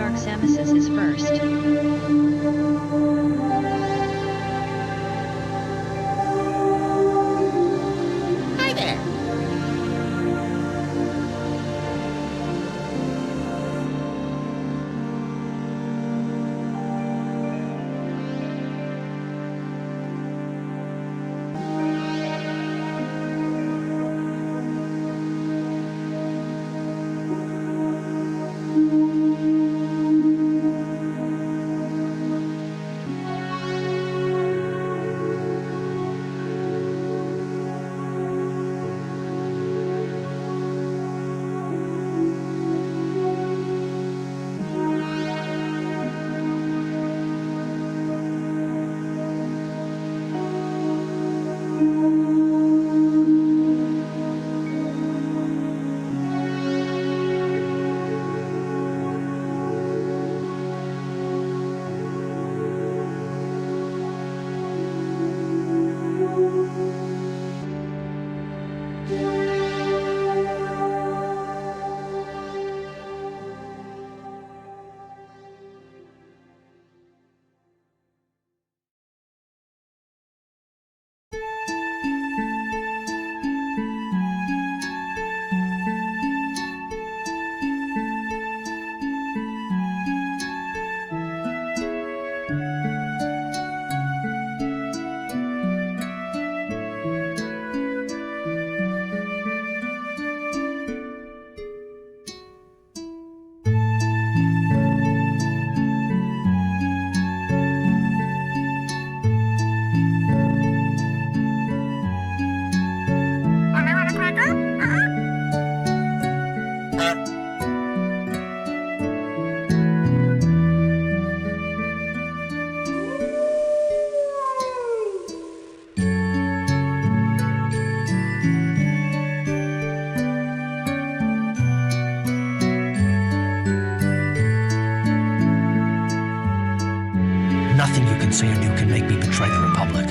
Dark Samus is first. Hi there. Nothing you can say or do can make me betray the Republic.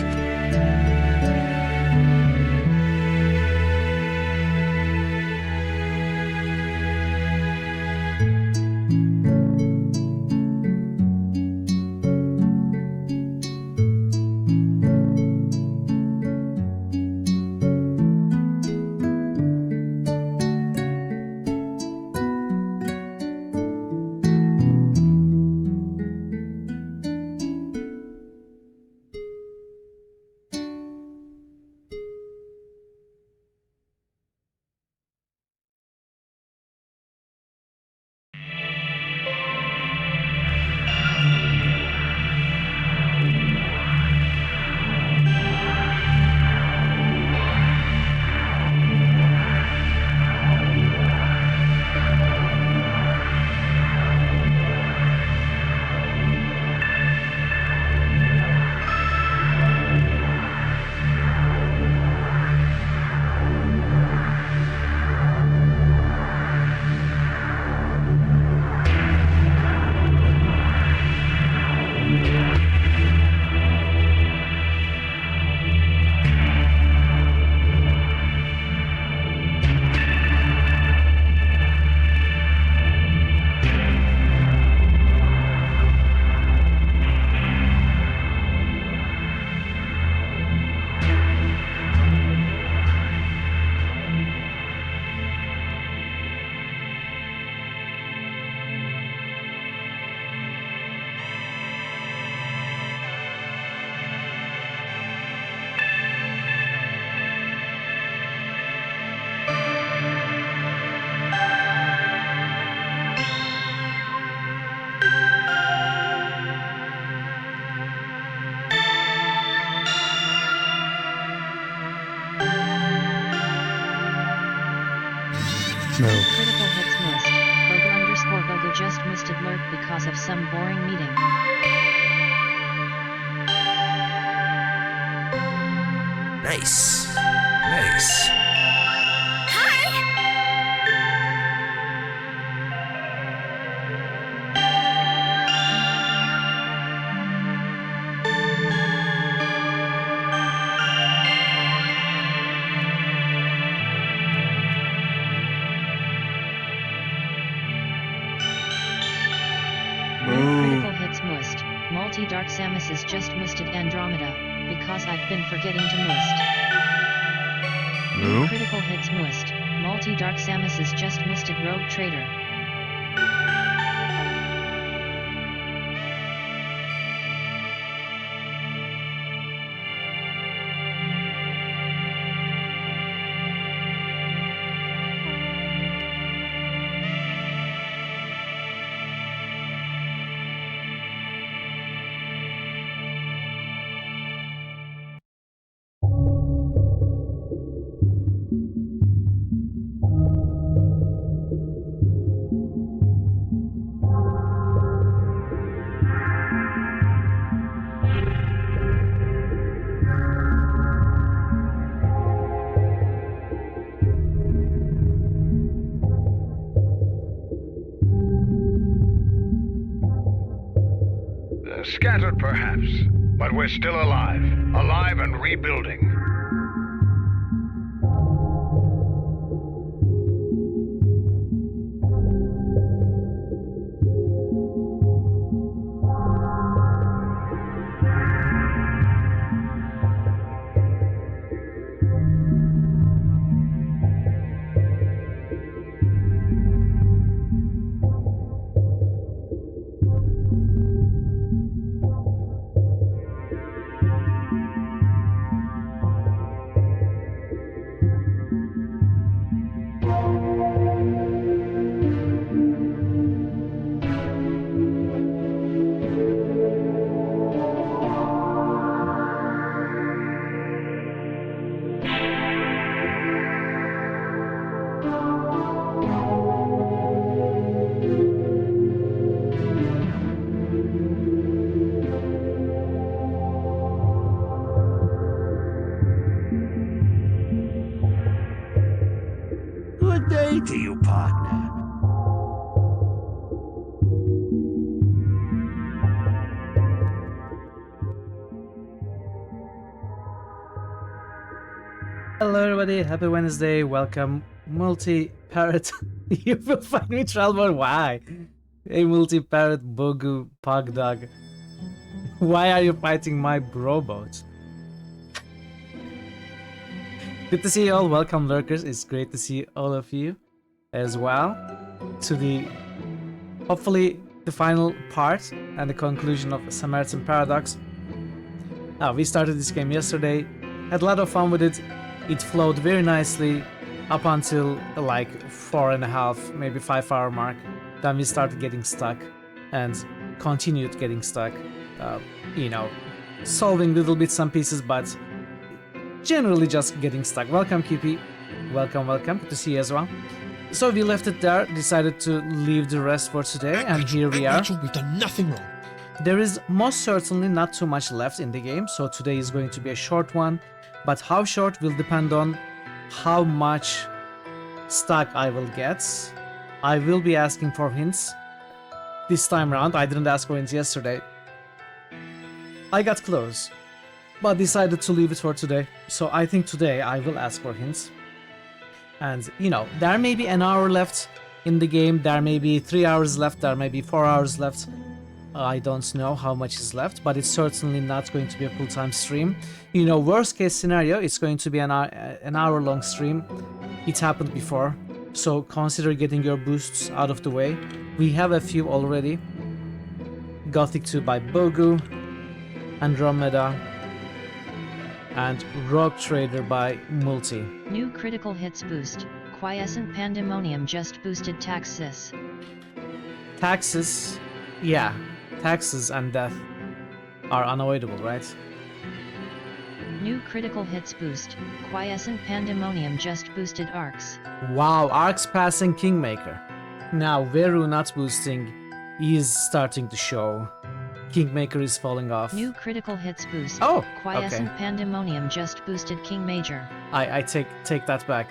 Critical hits missed. Boga just missed alert because of some boring meeting. Nice. Nice. Multi-Dark Samus is just moosted Andromeda, because I've been forgetting to moost. New critical hits moost. Multi-Dark Samus is just moosted Rogue Trader. Scattered perhaps, but we're still alive. Alive and rebuilding. Good day to you, partner. Hello everybody, happy Wednesday, welcome multi-parrot. You will find me trouble, why? Hey multi-parrot, Bogu, Pugdog. Why are you fighting my brobot? Good to see you all, welcome lurkers, it's great to see all of you as well. To the, hopefully, the final part and the conclusion of Samaritan Paradox. We started this game yesterday, had a lot of fun with it. It flowed very nicely up until like 4.5, maybe 5 hour mark. Then we started getting stuck and continued getting stuck. You know, solving little bits and pieces, but generally just getting stuck. Welcome, QP. Welcome, welcome. Good to see you as well. So we left it there, decided to leave the rest for today, and here we are. Rachel, we've done nothing wrong. There is most certainly not too much left in the game, so today is going to be a short one. But how short will depend on how much stuck I will get. I will be asking for hints this time around. I didn't ask for hints yesterday. I got close, but decided to leave it for today. So I think today I will ask for hints. And, you know, there may be an hour left in the game. There may be 3 hours left. There may be 4 hours left. I don't know how much is left, but it's certainly not going to be a full-time stream. You know, worst case scenario, it's going to be an hour-long stream. It happened before, so consider getting your boosts out of the way. We have a few already. Gothic 2 by Bogu, Andromeda, and Rogue Trader by Multi. New critical hits boost. Quiescent Pandemonium just boosted Taxis. Taxes, yeah. Taxes and death are unavoidable, right? New critical hits boost. Quiescent Pandemonium just boosted Arcs. Wow, Arcs passing Kingmaker. Now, Veru not boosting is starting to show. Kingmaker is falling off. New critical hits boost. Oh, Quiescent okay. Pandemonium just boosted King Major. I take that back.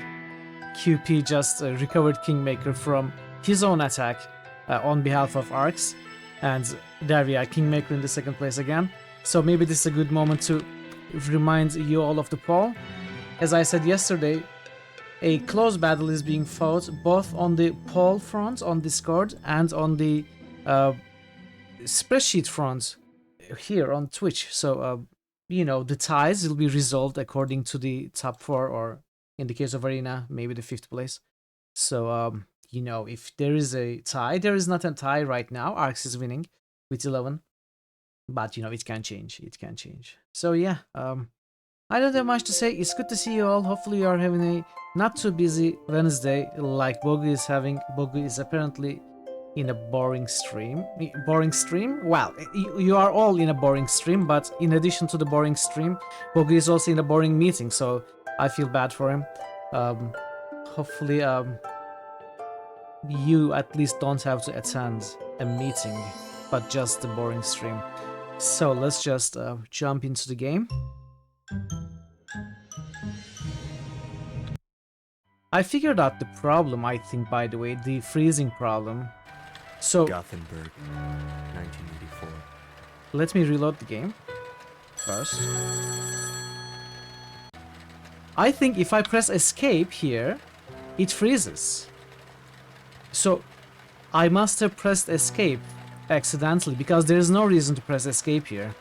QP just recovered Kingmaker from his own attack on behalf of Arcs. And there we are, Kingmaker in the second place again. So maybe this is a good moment to remind you all of the poll. As I said yesterday, a close battle is being fought both on the poll front on Discord and on the spreadsheet front here on Twitch. So you know, the ties will be resolved according to the top 4, or in the case of Arena, maybe the 5th place. So you know, if there is a tie, there is not a tie right now. Arx is winning with 11, but you know, it can change. It can change. So yeah, I don't have much to say. It's good to see you all. Hopefully you are having a not too busy Wednesday like Bogu is having. Bogu is apparently in a boring stream. Boring stream? Well, you are all in a boring stream, but in addition to the boring stream, Bogu is also in a boring meeting, so I feel bad for him. Hopefully you at least don't have to attend a meeting, but just the boring stream. So let's just jump into the game. I figured out the problem, I think, by the way, the freezing problem. So, Gothenburg, 1984. let me reload the game first. I think if I press escape here, it freezes. So, I must have pressed escape accidentally, because there is no reason to press escape here.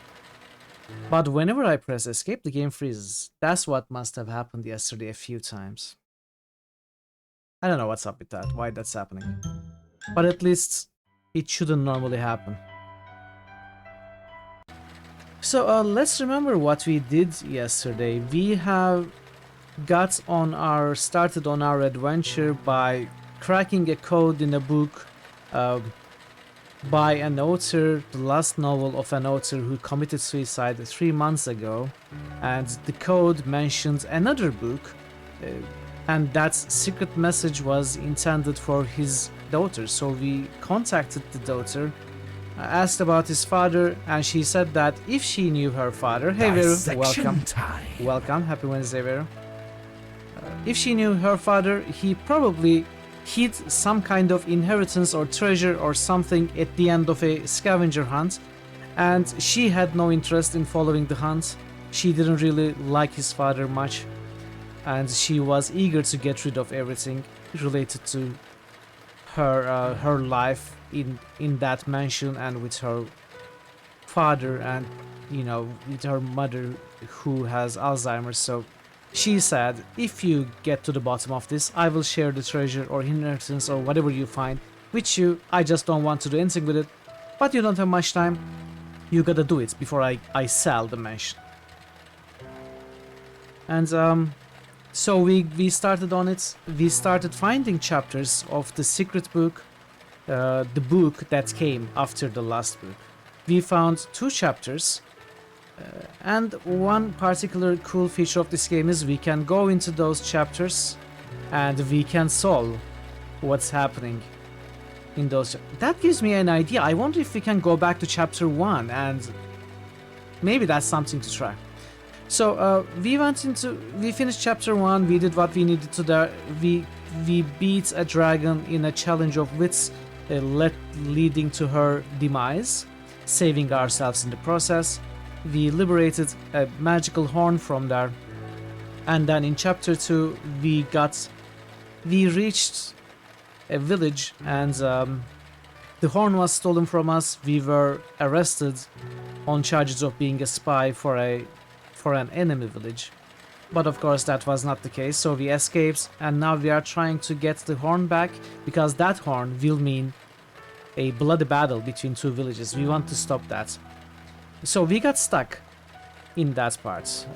But whenever I press escape, the game freezes. That's what must have happened yesterday a few times. I don't know what's up with that, why that's happening. But at least it shouldn't normally happen. So let's remember what we did yesterday. We have started on our adventure by cracking a code in a book by an author, the last novel of an author who committed suicide 3 months ago, and the code mentions another book, and that secret message was intended for his daughter. So we contacted the daughter, asked about his father, and she said that if she knew her father, hey Veru, welcome, welcome, happy Wednesday Veru. If she knew her father, he probably hid some kind of inheritance or treasure or something at the end of a scavenger hunt, and she had no interest in following the hunt. She didn't really like his father much, and she was eager to get rid of everything related to her life in that mansion, and with her father, and you know, with her mother who has Alzheimer's. So she said, if you get to the bottom of this, I will share the treasure or inheritance or whatever you find with you. I just don't want to do anything with it, but you don't have much time. You gotta do it before I sell the mansion. And so we started on it. We started finding chapters of the secret book, the book that came after the last book. We found 2 chapters, and one particular cool feature of this game is we can go into those chapters and we can solve what's happening in those. That gives me an idea. I wonder if we can go back to chapter 1, and maybe that's something to try. So we finished chapter 1, we did what we needed to do. We beat a dragon in a challenge of wits, leading to her demise, saving ourselves in the process. We liberated a magical horn from there, and then in chapter 2 we reached a village, and the horn was stolen from us. We were arrested on charges of being a spy for an enemy village, but of course that was not the case. So we escaped, and now we are trying to get the horn back, because that horn will mean a bloody battle between 2 villages. We want to stop that. So we got stuck in that part.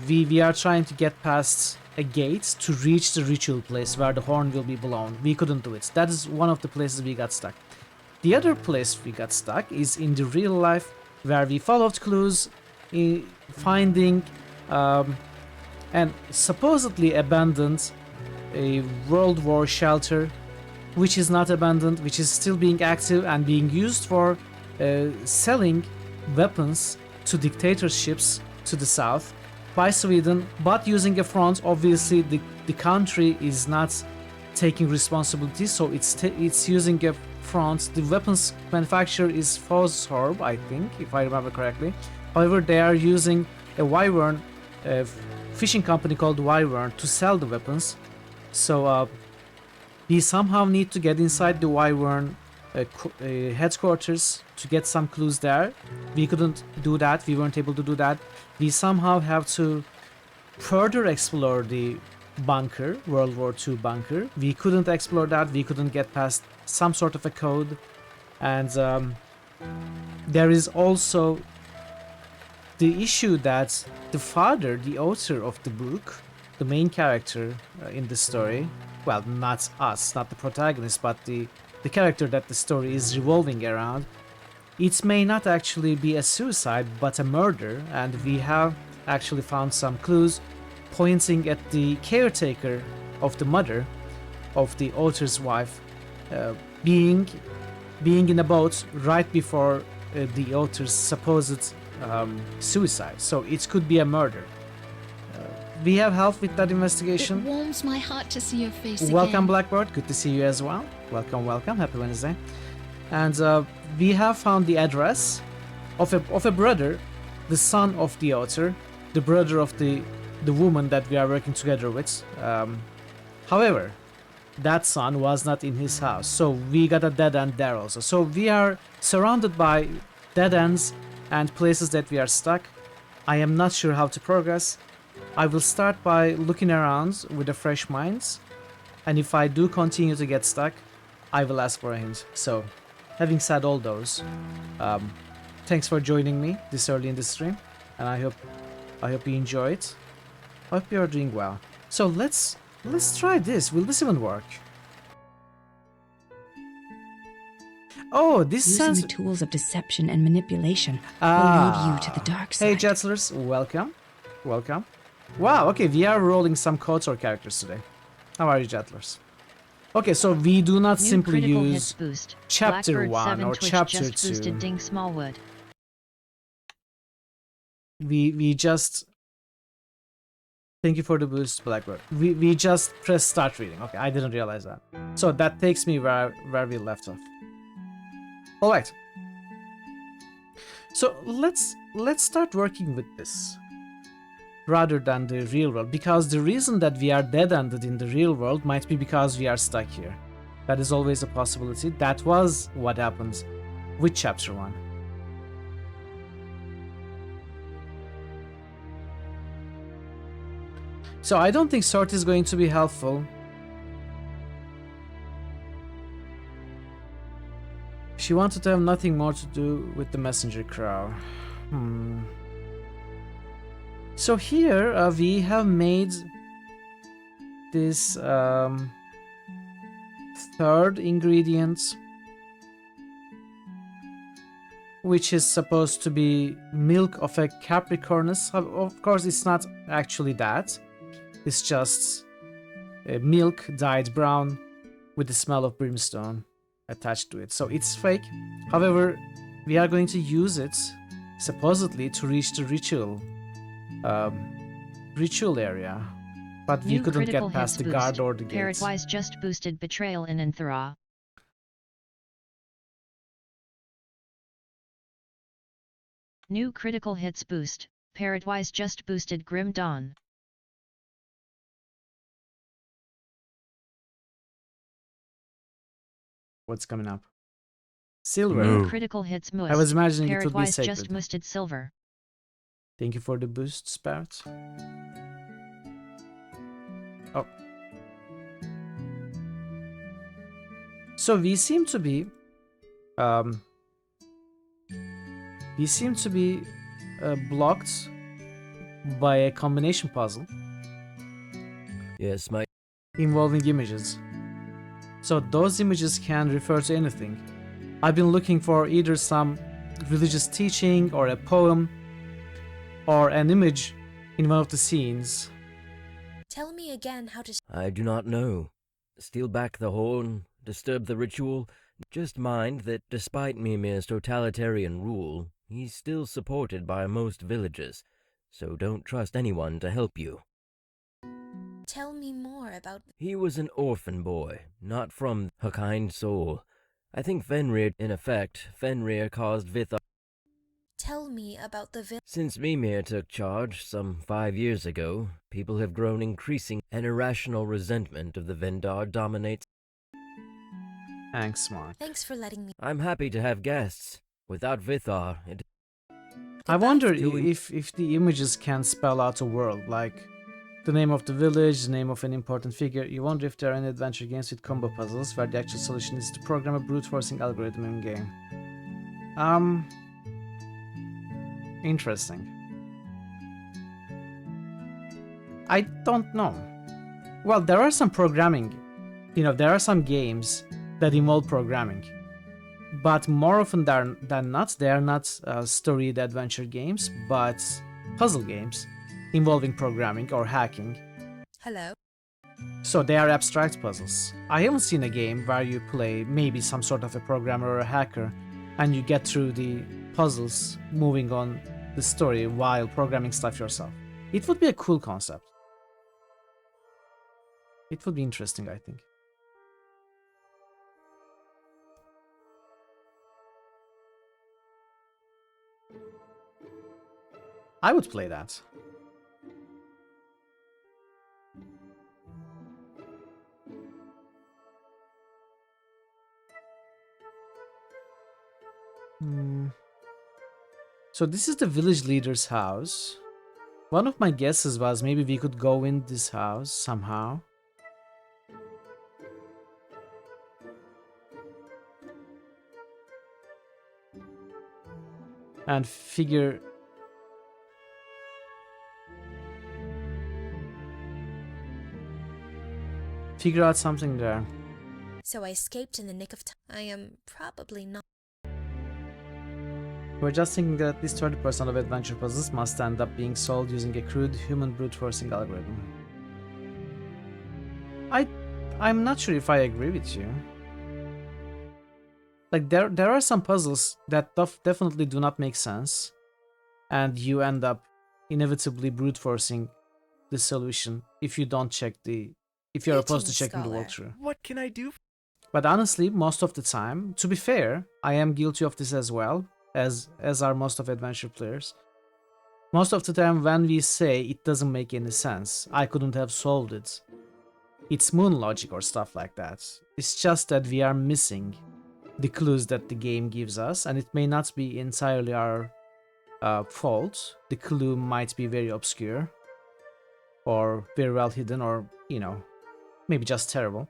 We are trying to get past a gate to reach the ritual place where the horn will be blown. We couldn't do it. That is one of the places we got stuck. The other place we got stuck is in the real life, where we followed clues, finding an supposedly abandoned a World War shelter, which is not abandoned, which is still being active and being used for selling weapons to dictatorships to the south by Sweden, but using a front. Obviously the country is not taking responsibility, so it's using a front. The weapons manufacturer is Foshorb, I think, if I remember correctly. However, they are using a Wyvern, a fishing company called Wyvern, to sell the weapons. So we somehow need to get inside the Wyvern headquarters to get some clues there. We couldn't do that. We weren't able to do that. We somehow have to further explore the bunker, World War II bunker. We couldn't explore that. We couldn't get past some sort of a code. And there is also the issue that the father, the author of the book, the main character in the story, well, not us, not the protagonist, but the character that the story is revolving around, it may not actually be a suicide, but a murder, and we have actually found some clues pointing at the caretaker of the mother of the author's wife being in a boat right before the author's supposed suicide. So it could be a murder. We have help with that investigation. It warms my heart to see your face again. Welcome, Blackbird. Good to see you as well. Welcome, welcome. Happy Wednesday. And we have found the address of a brother, the son of the author, the brother of the woman that we are working together with. However, that son was not in his house, so we got a dead end there also. So we are surrounded by dead ends and places that we are stuck. I am not sure how to progress. I will start by looking around with a fresh mind, and if I do continue to get stuck, I will ask for a hint. So, having said all those, thanks for joining me this early in the stream, and I hope you enjoy it. I hope you are doing well. So let's try this. Will this even work? Oh, this Using sounds... the tools of deception and manipulation will lead you to the dark side. Hey, Jetslers, welcome. Welcome. Wow, okay, we are rolling some KOTOR characters today. How are you, Jettlers? Okay, so we do not New simply critical use hits boost. Chapter Blackbird 1 7 or Twitch Chapter just 2. boosted Ding Smallwood. We just... Thank you for the boost, Blackbird. We just press start reading. Okay, I didn't realize that. So that takes me where we left off. Alright. So let's start working with this rather than the real world, because the reason that we are dead-ended in the real world might be because we are stuck here. That is always a possibility. That was what happened with Chapter 1. So I don't think sort is going to be helpful. She wanted to have nothing more to do with the messenger crow. So here we have made this third ingredient, which is supposed to be milk of a Capricornus. Of course, it's not actually that. It's just milk dyed brown with the smell of brimstone attached to it. So it's fake. However, we are going to use it supposedly to reach the ritual area, but we couldn't get past the guard or the gates. Parrotwise just boosted Betrayal in Anthra. New critical hits boost. Parrotwise just boosted Grim Dawn. What's coming up? Silver. Moo. Critical hits must. I was imagining it would be Parrotwise just sacred. boosted Silver. Thank you for the boost, Sparrow. Oh. So we seem to be blocked by a combination puzzle Yes, my... involving images. So those images can refer to anything. I've been looking for either some religious teaching or a poem or an image in one of the scenes. Tell me again how to... I do not know. Steal back the horn, disturb the ritual. Just mind that despite Mimir's totalitarian rule, he's still supported by most villagers, so don't trust anyone to help you. Tell me more about... He was an orphan boy, not from a kind soul. I think Fenrir, in effect, Fenrir caused Vithar... Tell me about the Since Mimir took charge some 5 years ago, people have grown increasing and irrational resentment of the Vendar dominates. Thanks, Mark. Thanks for letting me. I'm happy to have guests. Without Vithar, I wonder Do if the images can spell out a world, like the name of the village, the name of an important figure. You wonder if there are any adventure games with combo puzzles where the actual solution is to program a brute forcing algorithm in game. Interesting. I don't know. Well, there are some programming. There are some games that involve programming. But more often than not, they are not storied adventure games, but puzzle games involving programming or hacking. Hello. So they are abstract puzzles. I haven't seen a game where you play maybe some sort of a programmer or a hacker and you get through the puzzles moving on the story while programming stuff yourself. It would be a cool concept. It would be interesting, I think. I would play that. So this is the village leader's house. One of my guesses was maybe we could go in this house somehow. And figure out something there. So I escaped in the nick of time. I am probably not. We're just thinking that at least 30% of adventure puzzles must end up being solved using a crude human brute forcing algorithm. I'm not sure if I agree with you. Like there are some puzzles that definitely do not make sense, and you end up inevitably brute forcing the solution if you don't check if you're opposed to checking the walkthrough. What can I do? But honestly, most of the time, to be fair, I am guilty of this as well, as are most of adventure players. Most of the time when we say it doesn't make any sense, I couldn't have solved it, it's moon logic or stuff like that. It's just that we are missing the clues that the game gives us, and it may not be entirely our fault. The clue might be very obscure or very well hidden, or maybe just terrible.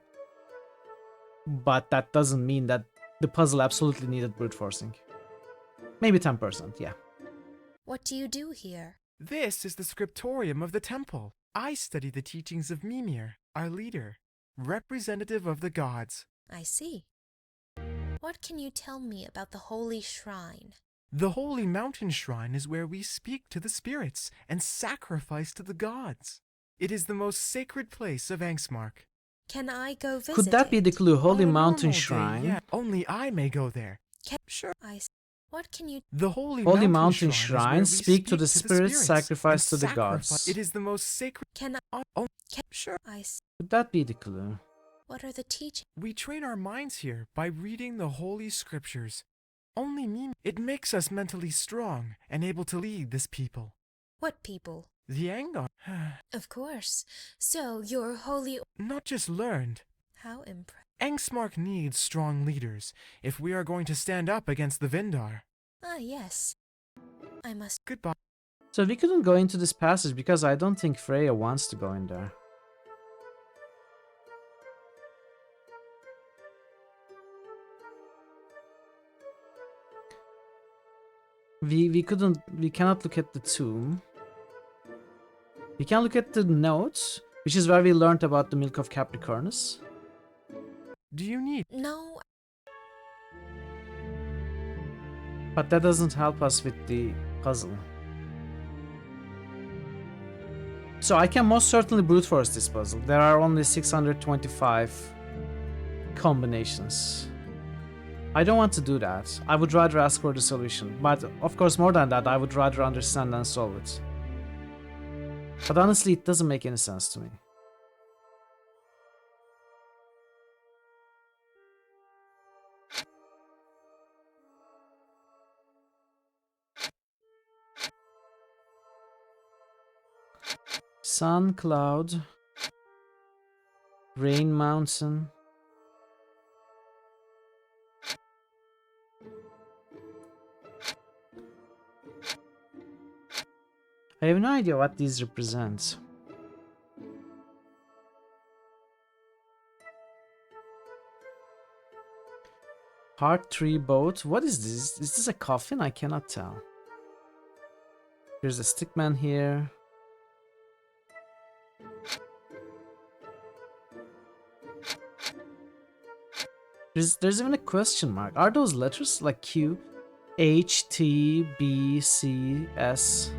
But that doesn't mean that the puzzle absolutely needed brute forcing. Maybe 10%, yeah. What do you do here? This is the scriptorium of the temple. I study the teachings of Mimir, our leader, representative of the gods. I see. What can you tell me about the holy shrine? The holy mountain shrine is where we speak to the spirits and sacrifice to the gods. It is the most sacred place of Angsmark. Can I go visit Could that be the clue? Holy On a mountain normal day, shrine? yeah, only I may go there. Sure. What can you... The holy Mountain shrine is shrine, where we speak to the spirits, sacrifice and to the gods. It is the most sacred. Sure. Could that be the clue? What are the teachings? We train our minds here by reading the holy scriptures. Only me. It makes us mentally strong and able to lead this people. What people? The Angar. Of course. So, you're holy... Not just learned. How impressive. Angsmark needs strong leaders if we are going to stand up against the Vindar. Ah, yes. I must... Goodbye. So we couldn't go into this passage because I don't think Freya wants to go in there. We cannot look at the tomb. We can look at the notes, which is where we learned about the milk of Capricornus. Do you need... No. But that doesn't help us with the puzzle. So I can most certainly brute force this puzzle. There are only 625 combinations. I don't want to do that. I would rather ask for the solution. But of course, more than that, I would rather understand and solve it. But honestly, it doesn't make any sense to me. Sun, cloud, rain, mountain. I have no idea what these represent. Heart tree boat. What is this? Is this a coffin? I cannot tell. There's a stickman here. There's even a question mark. Are those letters like Q, H, T, B, C, S?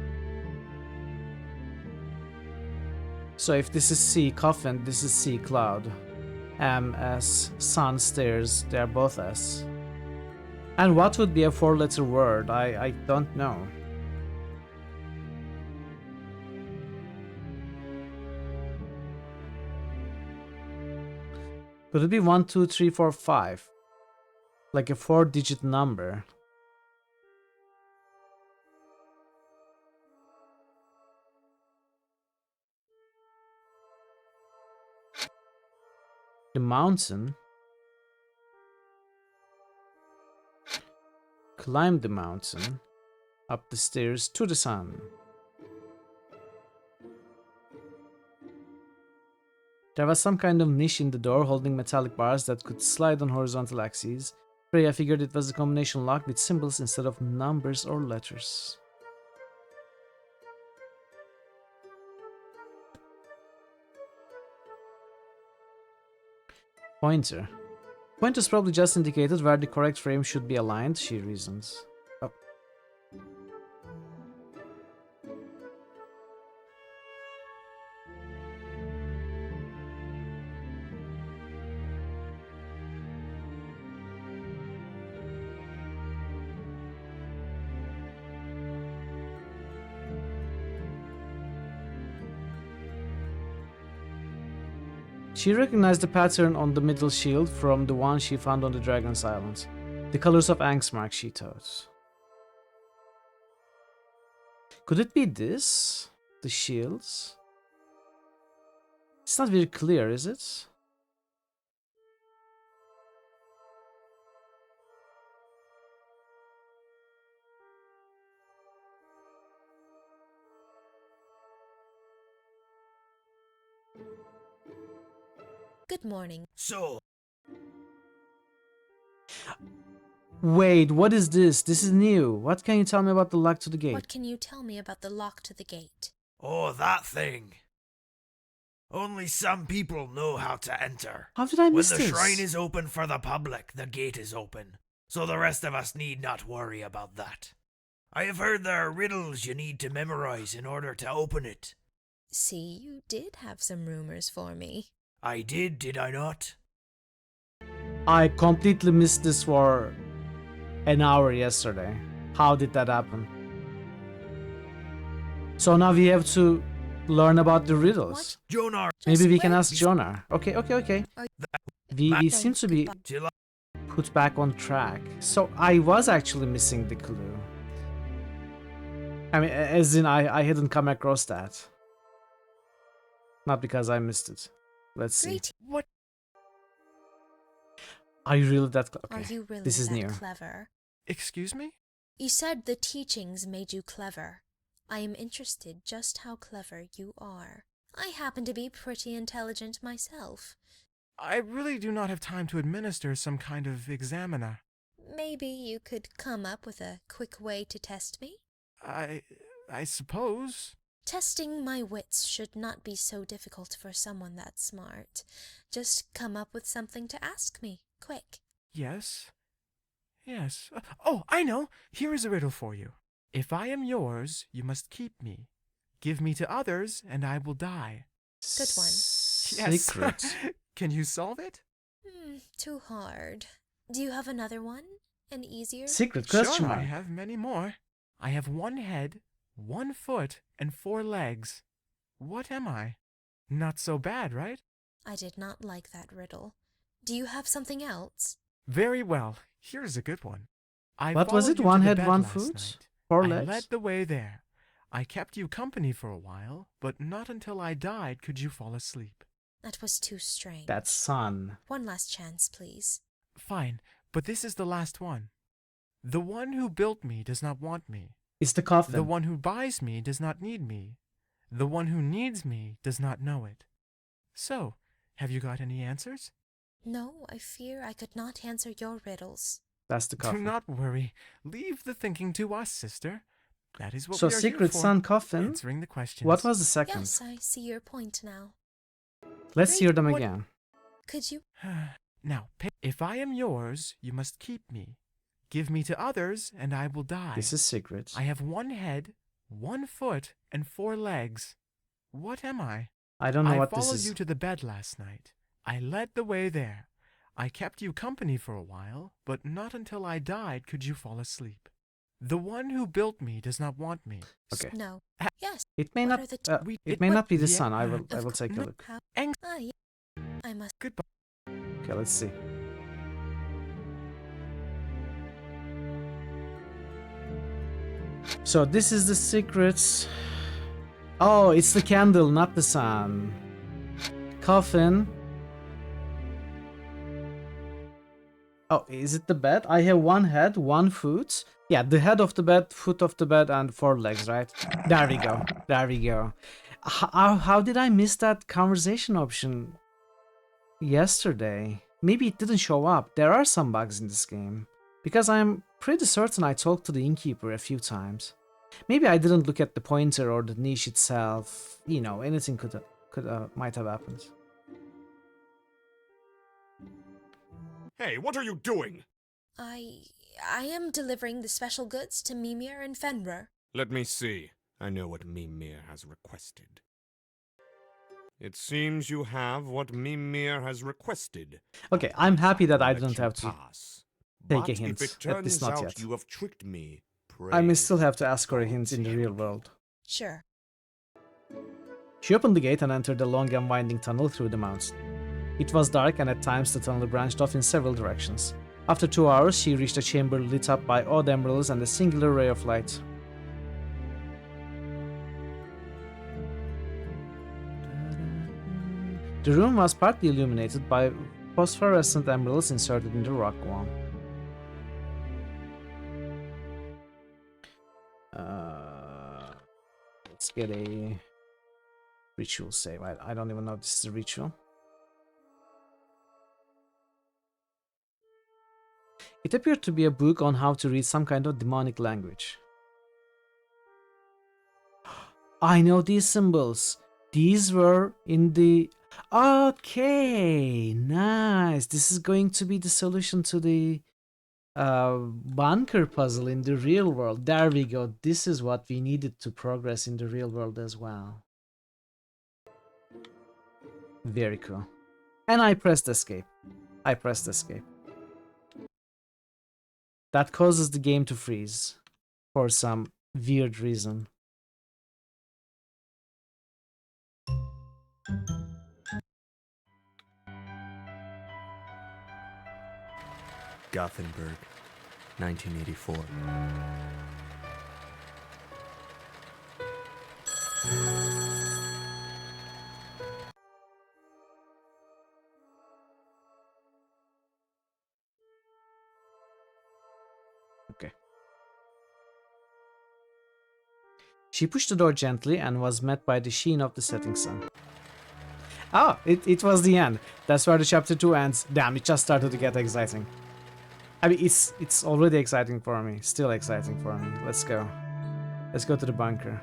So if this is C, coffin, this is C, cloud. M, S, sun, stairs, they're both S. And what would be a 4-letter word? I don't know. Could it be 1, 2, 3, 4, 5? Like a 4-digit number. The mountain. Climb the mountain. Up the stairs to the sun. There was some kind of niche in the door holding metallic bars that could slide on horizontal axes. Freya figured it was a combination lock with symbols instead of numbers or letters. Pointer. Pointers probably just indicated where the correct frame should be aligned, she reasons. Oh. She recognized the pattern on the middle shield from the one she found on the Dragon's Island. The colors of Angstmark, she thought. Could it be this? The shields? It's not very clear, is it? Good morning. So, Wait, what is this? This is new. What can you tell me about the lock to the gate? What can you tell me about the lock to the gate? oh, that thing. Only some people know how to enter. How did I When miss the this? shrine is open for the public, the gate is open. So the rest of us need not worry about that. I have heard there are riddles you need to memorize in order to open it. See, you did have some rumors for me. I did I not? I completely missed this for an hour yesterday. How did that happen? So now we have to learn about the riddles. Jonar, Maybe we Just can wait. ask Jonar. Okay. Are- We seem to be chill out. put back on track. So I was actually missing the clue. I mean, as in I hadn't come across that. Not because I missed it. Let's see. Great. What? Are you really that Are okay? you really This is that new. clever? Excuse me? You said the teachings made you clever. I am interested just how clever you are. I happen to be pretty intelligent myself. I really do not have time to administer some kind of examiner. Maybe you could come up with a quick way to test me? I suppose. Testing my wits should not be so difficult for someone that smart. Just come up with something to ask me, quick. Yes. Oh, I know. Here is a riddle for you. If I am yours, you must keep me. Give me to others, and I will die. Good one. Yes. Secret. Can you solve it? Too hard. Do you have another one? An easier? Secret question Sure, I mark. have many more. I have 1 head, 1 foot, and 4 legs. What am I? Not so bad, right? I did not like that riddle. Do you have something else? Very well. Here's a good one. I What was followed it? you to 1 the head, bed 1 last foot, night. 4 I legs. led the way there. I kept you company for a while, but not until I died could you fall asleep. That was too strange. That's sun. One last chance, please. Fine, but this is the last one. The one who built me does not want me. It's the coffin. The one who buys me does not need me. The one who needs me does not know it. So, have you got any answers? No, I fear I could not answer your riddles. That's the Do coffin. not worry. Leave the thinking to us, sister. That is what So we are Secret here for. Sun coffin. Answering the questions. What was the second? Yes, I see your point now. Let's Great. hear them What- again. Could you? Now, if I am yours, you must keep me. Give me to others, and I will die. This is secret. I have 1 head, 1 foot, and 4 legs. What am I? I don't know what this followed is. you to the bed last night. I led the way there. I kept you company for a while, but not until I died could you fall asleep. The one who built me does not want me. Okay. No. Yes. It may What not. are the It may not be the yeah, sun. I will Of take a course. look. How? Ang- Yeah. I must. Goodbye. Okay, let's see. So this is the secrets. Oh, it's the candle, not the sun. Coffin. Oh, is it the bed? I have 1 head, 1 foot. Yeah, the head of the bed, foot of the bed, and 4 legs, right? There we go. There we go. How did I miss that conversation option yesterday? Maybe it didn't show up. There are some bugs in this game. Because I'm pretty certain I talked to the innkeeper a few times. Maybe I didn't look at the pointer or the niche itself. You know, anything might have happened. Hey, what are you doing? I am delivering the special goods to Mimir and Fenrir. Let me see. I know what Mimir has requested. It seems you have what Mimir has requested. Okay, I'm happy that I Let didn't you have to pass. take But a hint. if it At least turns not out yet. you have tricked me, I may praise still have to ask her a the hint in the gods. real world. Sure. She opened the gate and entered the long and winding tunnel through the mountain. It was dark and at times the tunnel branched off in several directions. After 2 hours, she reached a chamber lit up by odd emeralds and a singular ray of light. The room was partly illuminated by phosphorescent emeralds inserted in the rock wall. Let's get a ritual save. I don't even know if this is a ritual. It appeared to be a book on how to read some kind of demonic language. I know these symbols. These were in the... Okay, nice. This is going to be the solution to the bunker puzzle in the real world. There we go. This is what we needed to progress in the real world as well. Very cool. And I pressed escape. I pressed escape. That causes the game to freeze for some weird reason. Gothenburg, 1984. Okay. She pushed the door gently and was met by the sheen of the setting sun. Oh, it was the end. That's where the chapter 2 ends. Damn, it just started to get exciting. I mean, it's already exciting for me. Still exciting for me. Let's go. Let's go to the bunker.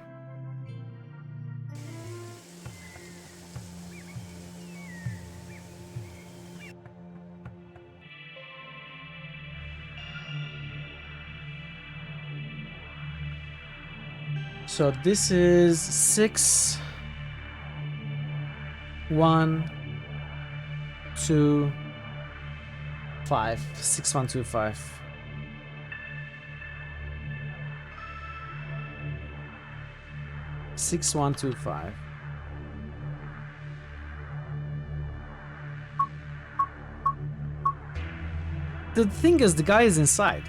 So this is 6, 1, 2, 5. 6, 1, 2, 5. Six, 1, 2, 5. The thing is, the guy is inside.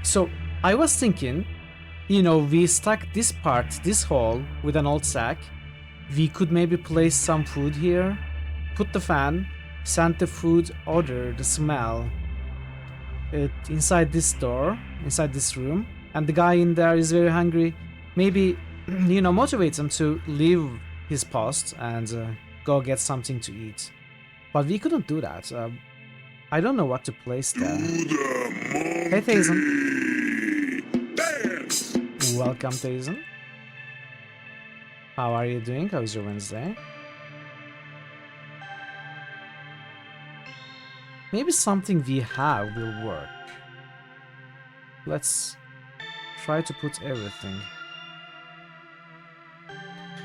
So I was thinking, you know, we stuck this part, this hole, with an old sack. We could maybe place some food here, put the fan, send the food odor, the smell, inside this door, inside this room, and the guy in there is very hungry, maybe, you know, motivate him to leave his post and go get something to eat. But we couldn't do that. I don't know what to place there. Hey, Thazen. Welcome, Thazen. How are you doing? How is your Wednesday? Maybe something we have will work. Let's try to put everything.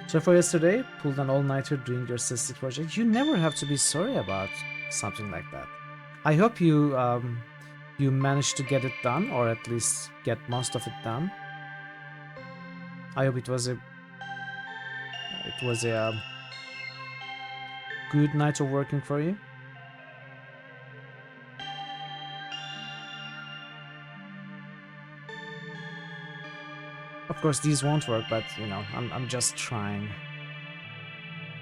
So for yesterday, pulled an all-nighter doing your statistic project. You never have to be sorry about something like that. I hope you you managed to get it done, or at least get most of it done. I hope it was a good night of working for you. Of course, these won't work, but you know, I'm just trying.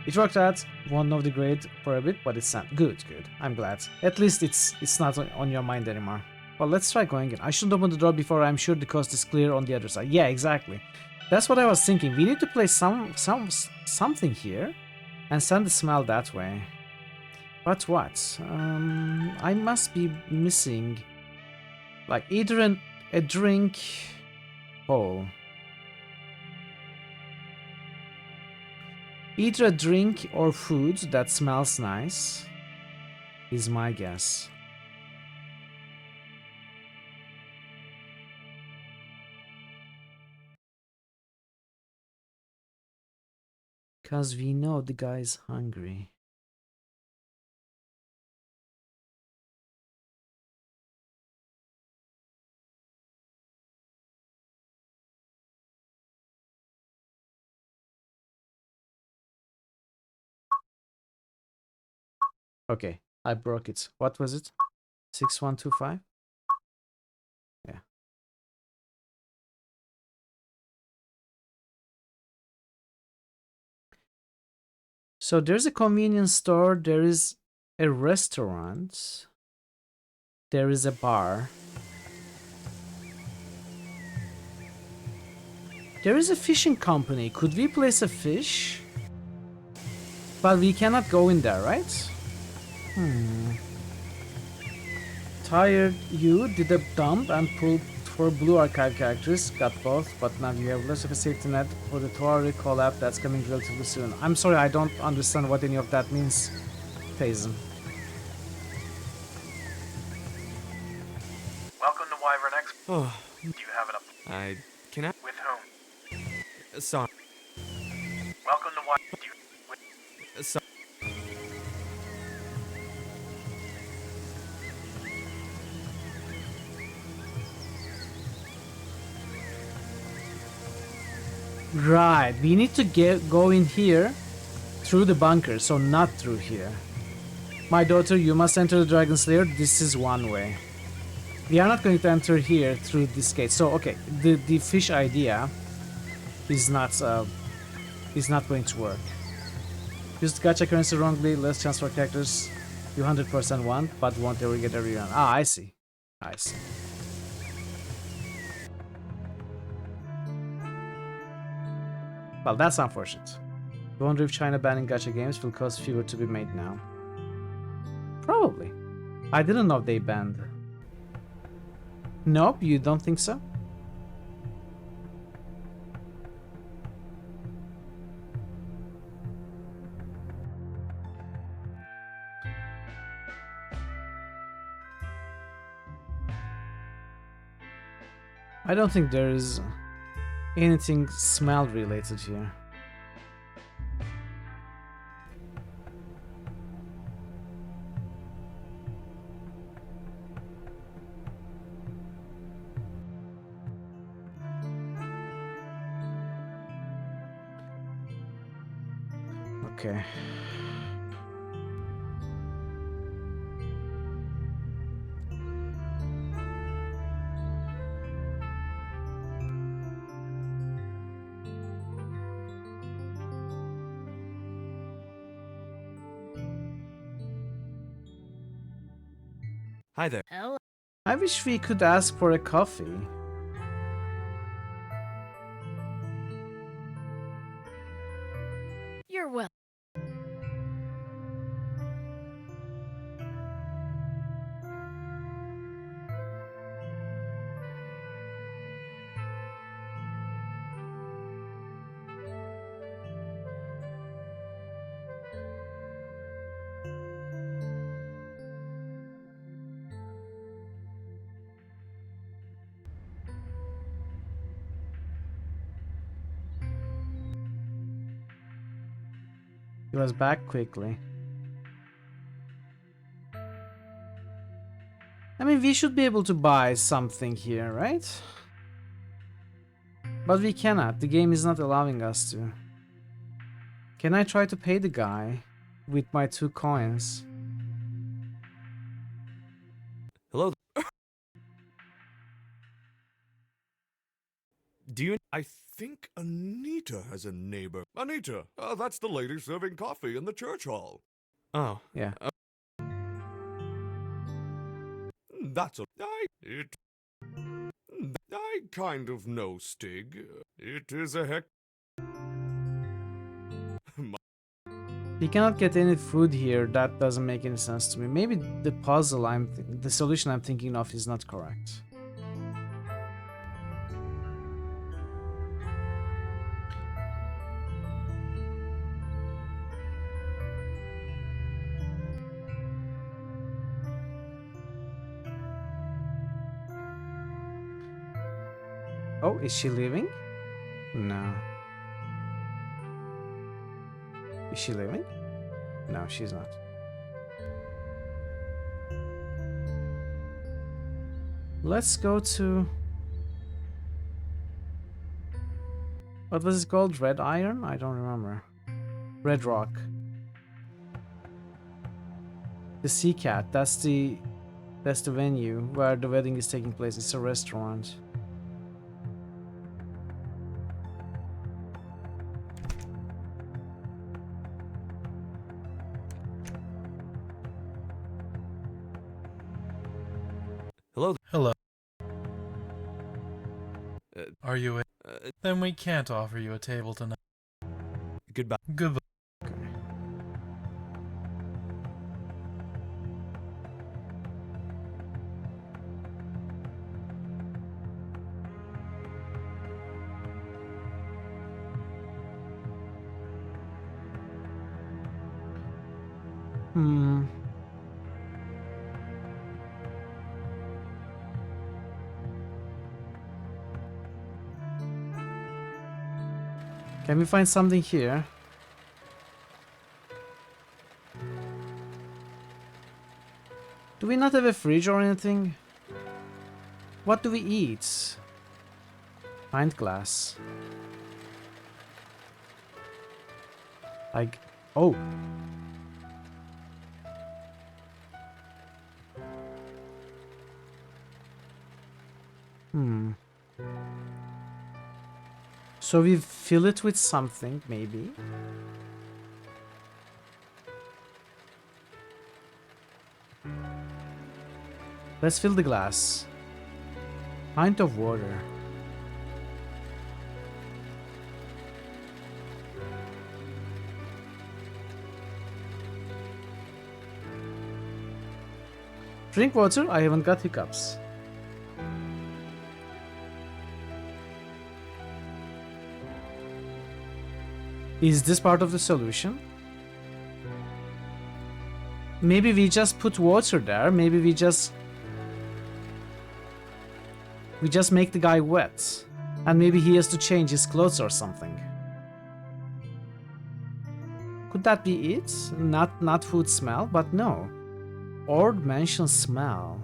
It worked out. Won't know the grade for a bit, but it's not good. I'm glad. At least it's not on your mind anymore. Well, let's try going in. I shouldn't open the door before I'm sure the coast is clear on the other side. Yeah, exactly. That's what I was thinking. We need to place something here, and send the smell that way. But what? I must be missing, like, either a drink hole. Either a drink or food that smells nice is my guess. Because we know the guy's hungry. Okay, I broke it. What was it? 6125? Yeah. So there's a convenience store, there is a restaurant, there is a bar. There is a fishing company. Could we place a fish? But we cannot go in there, right? Tired you did a dump and pulled for blue archive characters. Got both, but now you have less of a safety net for the Tuareg collab that's coming relatively soon. I'm sorry, I don't understand what any of that means, Thazen. Welcome to Wyvern X. Oh, Do you have it up? I cannot. With whom? Sorry. Welcome to Wyvern. Sorry. Right, we need to go in here through the bunker, so not through here. My daughter, you must enter the Dragon's Lair. This is one way. We are not going to enter here through this gate. So, okay, the fish idea is not going to work. Used gacha currency wrongly, less chance for characters you 100% want, but won't ever get a rerun. Ah, I see. I see. Well, that's unfortunate. I wonder if China banning gacha games will cause fewer to be made now. Probably. I didn't know they banned. Nope, you don't think so? I don't think there is anything smell related here. Okay. Hi there. I wish we could ask for a coffee. was back quickly. I mean, we should be able to buy something here, right? But we cannot. The game is not allowing us to. Can I try to pay the guy with my 2 coins? Hello. Do you... I think Anita has a neighbor. Anita, that's the lady serving coffee in the church hall. Oh. Yeah. That's a... I kind of know Stig. It is a heck... We cannot get any food here. That doesn't make any sense to me. Maybe the puzzle the solution I'm thinking of is not correct. Oh, is she leaving? No. Is she leaving? No, she's not. Let's go to... What was it called? Red Iron? I don't remember. Red Rock. The Sea Cat. That's the venue where the wedding is taking place. It's a restaurant. Hello. Hello. Are you then we can't offer you a table tonight. Goodbye. Goodbye. Hmm. Can we find something here? Do we not have a fridge or anything? What do we eat? Pint glass. Like, oh. Hmm. So we fill it with something, maybe. Let's fill the glass. Pint of water. Drink water, I haven't got hiccups. Is this part of the solution? Maybe we just put water there. Maybe we just make the guy wet. And maybe he has to change his clothes or something. Could that be it? Not food smell, but no. Ord mentions smell.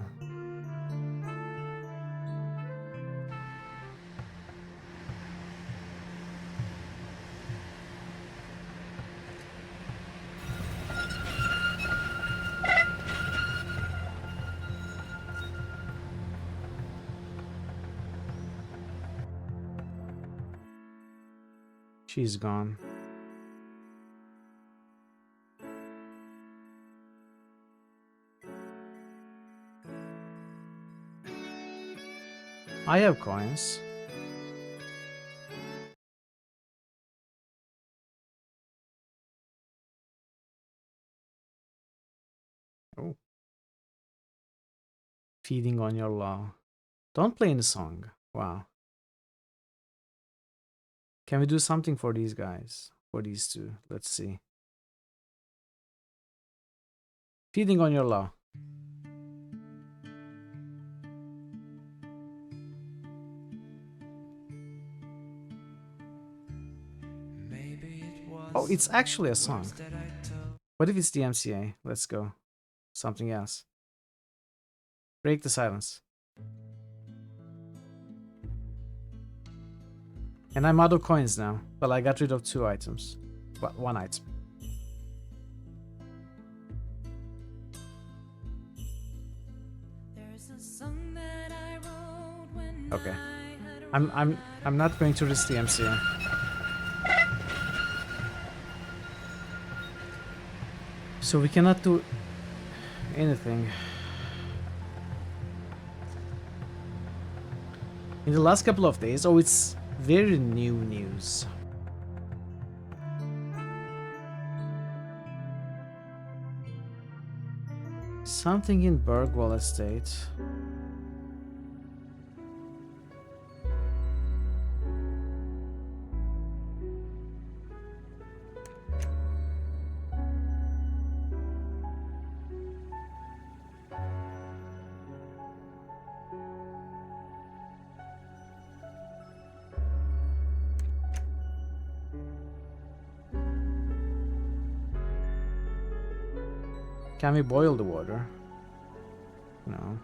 She's gone. I have coins. Oh. Feeding on your law. Don't play in the song. Wow. Can we do something for these guys? For these two? Let's see. Feeding on your law. Oh, it's actually a song. What if it's the MCA? Let's go. Something else. Break the silence. And I'm out of coins now. Well, I got rid of 2 items. Well, 1 item. Okay. I'm not going to risk the MCA. So we cannot do anything. In the last couple of days, oh, it's very new news. Something in Bergwall Estate. Can we boil the water? No.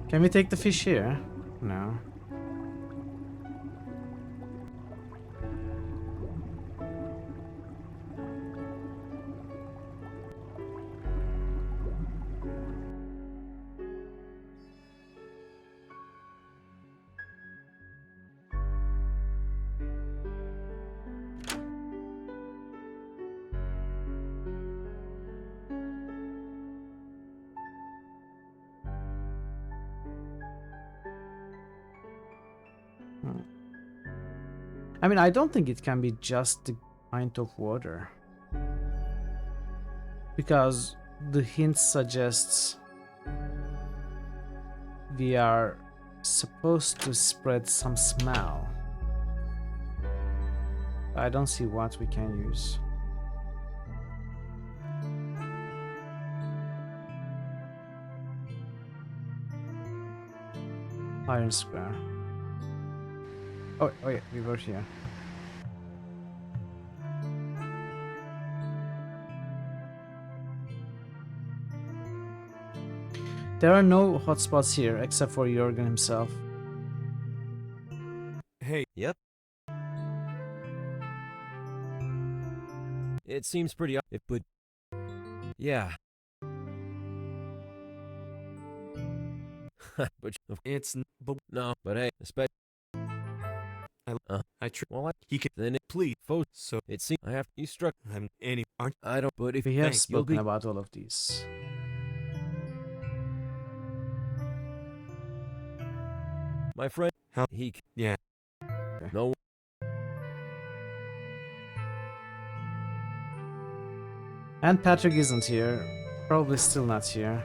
Can we take the fish here? No. I mean, I don't think it can be just the pint of water. Because the hint suggests we are supposed to spread some smell. I don't see what we can use. Iron Square. Oh yeah, we were here. There are no hotspots here except for Jurgen himself. Hey. Yep. It seems pretty but yeah. But it's no, but hey, he can then please so it seems I have you struck I'm any aren't I don't but if we have spoken about all of these. My friend how he yeah. Okay. No. And Patrick isn't here. Probably still not here.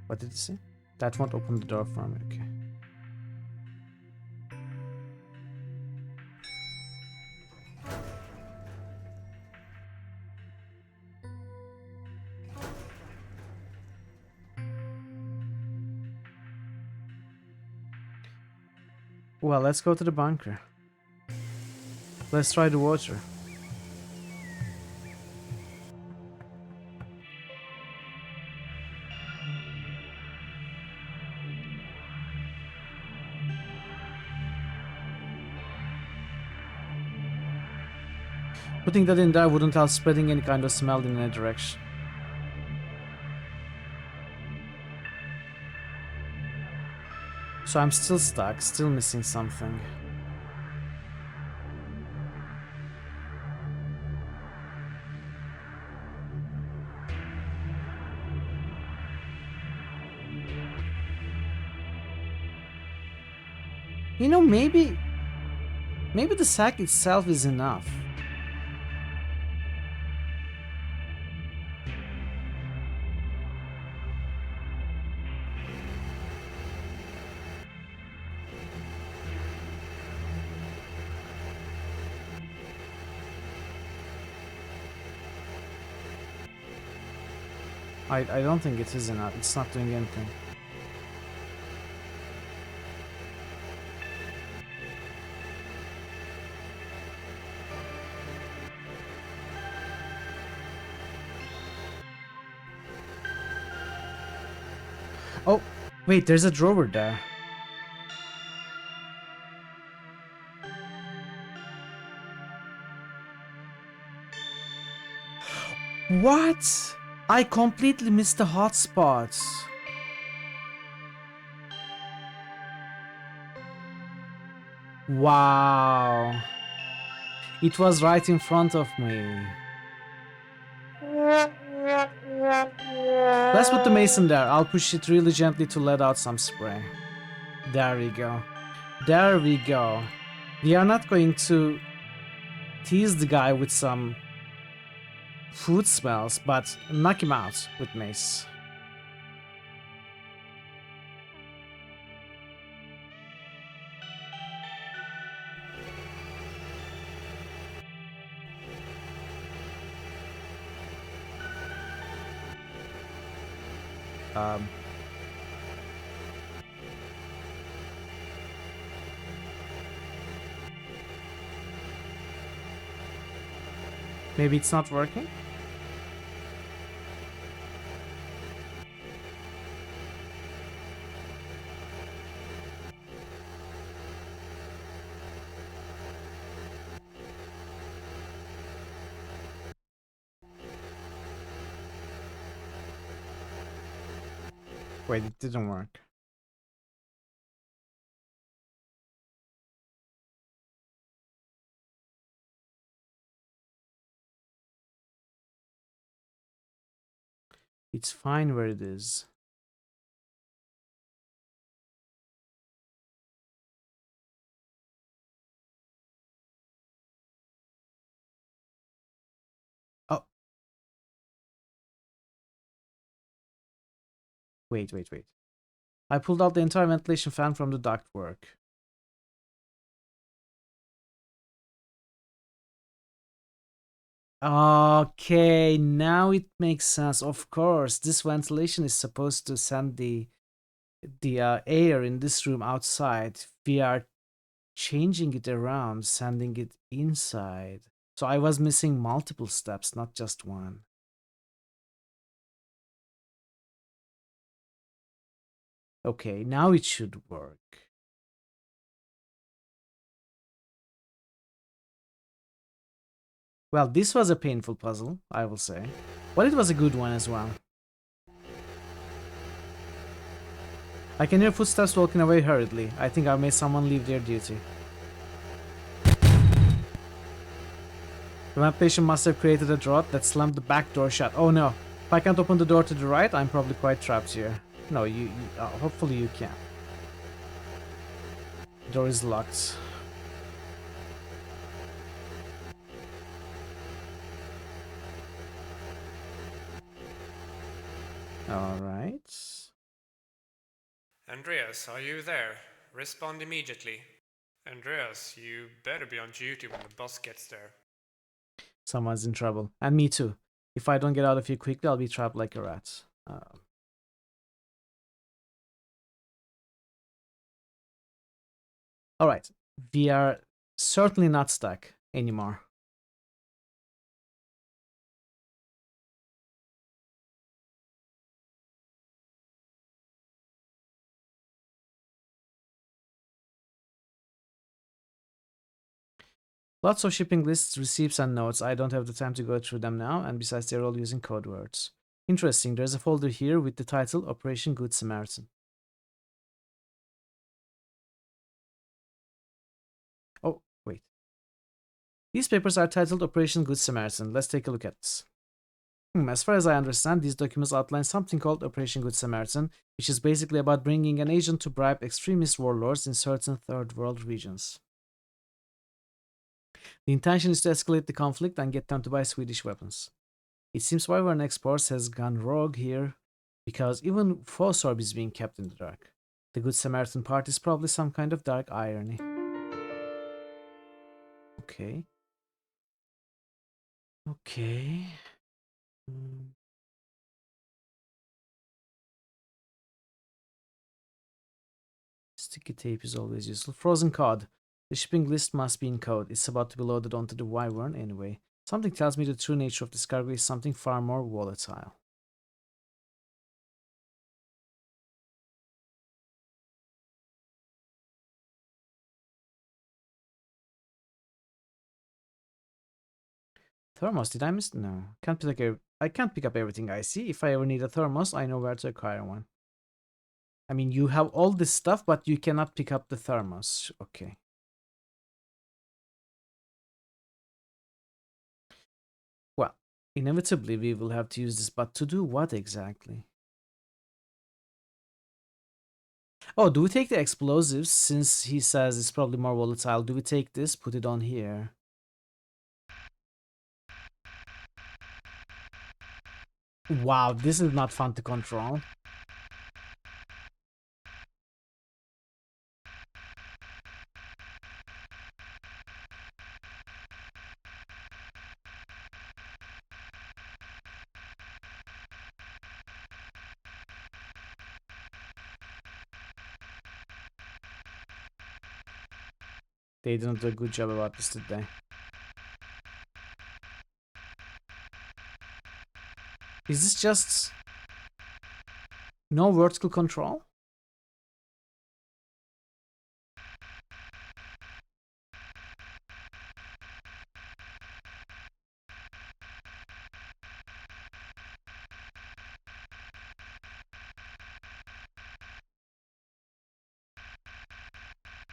What did he say? That won't open the door for me, okay. Well, let's go to the bunker. Let's try the water. Putting that in there wouldn't help spreading any kind of smell in any direction. So I'm still stuck, still missing something. You know, maybe the sack itself is enough. I don't think it is enough. It's not doing anything. Oh, wait, there's a drawer there. What? I completely missed the hotspots. Wow. It was right in front of me. Let's put the mason there. I'll push it really gently to let out some spray. There we go. There we go. We are not going to tease the guy with some food smells, but knock him out with mace. Maybe it's not working? Wait, it didn't work. It's fine where it is. Oh. Wait. I pulled out the entire ventilation fan from the ductwork. Okay, now it makes sense. Of course, this ventilation is supposed to send the air in this room outside. We are changing it around, sending it inside. So I was missing multiple steps, not just one. Okay, now it should work. Well, this was a painful puzzle, I will say. But it was a good one as well. I can hear footsteps walking away hurriedly. I think I made someone leave their duty. The ventilation must have created a drought that slammed the back door shut. Oh no. If I can't open the door to the right, I'm probably quite trapped here. No, hopefully you can. The door is locked. Alright. Andreas, are you there? Respond immediately. Andreas, you better be on duty when the boss gets there. Someone's in trouble. And me too. If I don't get out of here quickly, I'll be trapped like a rat. Alright. We are certainly not stuck anymore. Lots of shipping lists, receipts, and notes. I don't have the time to go through them now, and besides, they're all using code words. Interesting, there's a folder here with the title Operation Good Samaritan. Oh, wait. These papers are titled Operation Good Samaritan. Let's take a look at this. As far as I understand, these documents outline something called Operation Good Samaritan, which is basically about bringing an agent to bribe extremist warlords in certain third world regions. The intention is to escalate the conflict and get them to buy Swedish weapons. It seems Wyvern Exports has gone rogue here, because even Fosorb is being kept in the dark. The Good Samaritan part is probably some kind of dark irony. Okay. Okay. Sticky tape is always useful. Frozen cod. The shipping list must be in code. It's about to be loaded onto the Wyvern anyway. Something tells me the true nature of this cargo is something far more volatile. Thermos, did I miss? No. I can't pick up everything I see. If I ever need a thermos, I know where to acquire one. I mean, you have all this stuff, but you cannot pick up the thermos. Okay. Well, inevitably we will have to use this, but to do what exactly? Oh, do we take the explosives since he says it's probably more volatile? Do we take this, put it on here? Wow, this is not fun to control. They didn't do a good job about this today. Is this just no vertical control?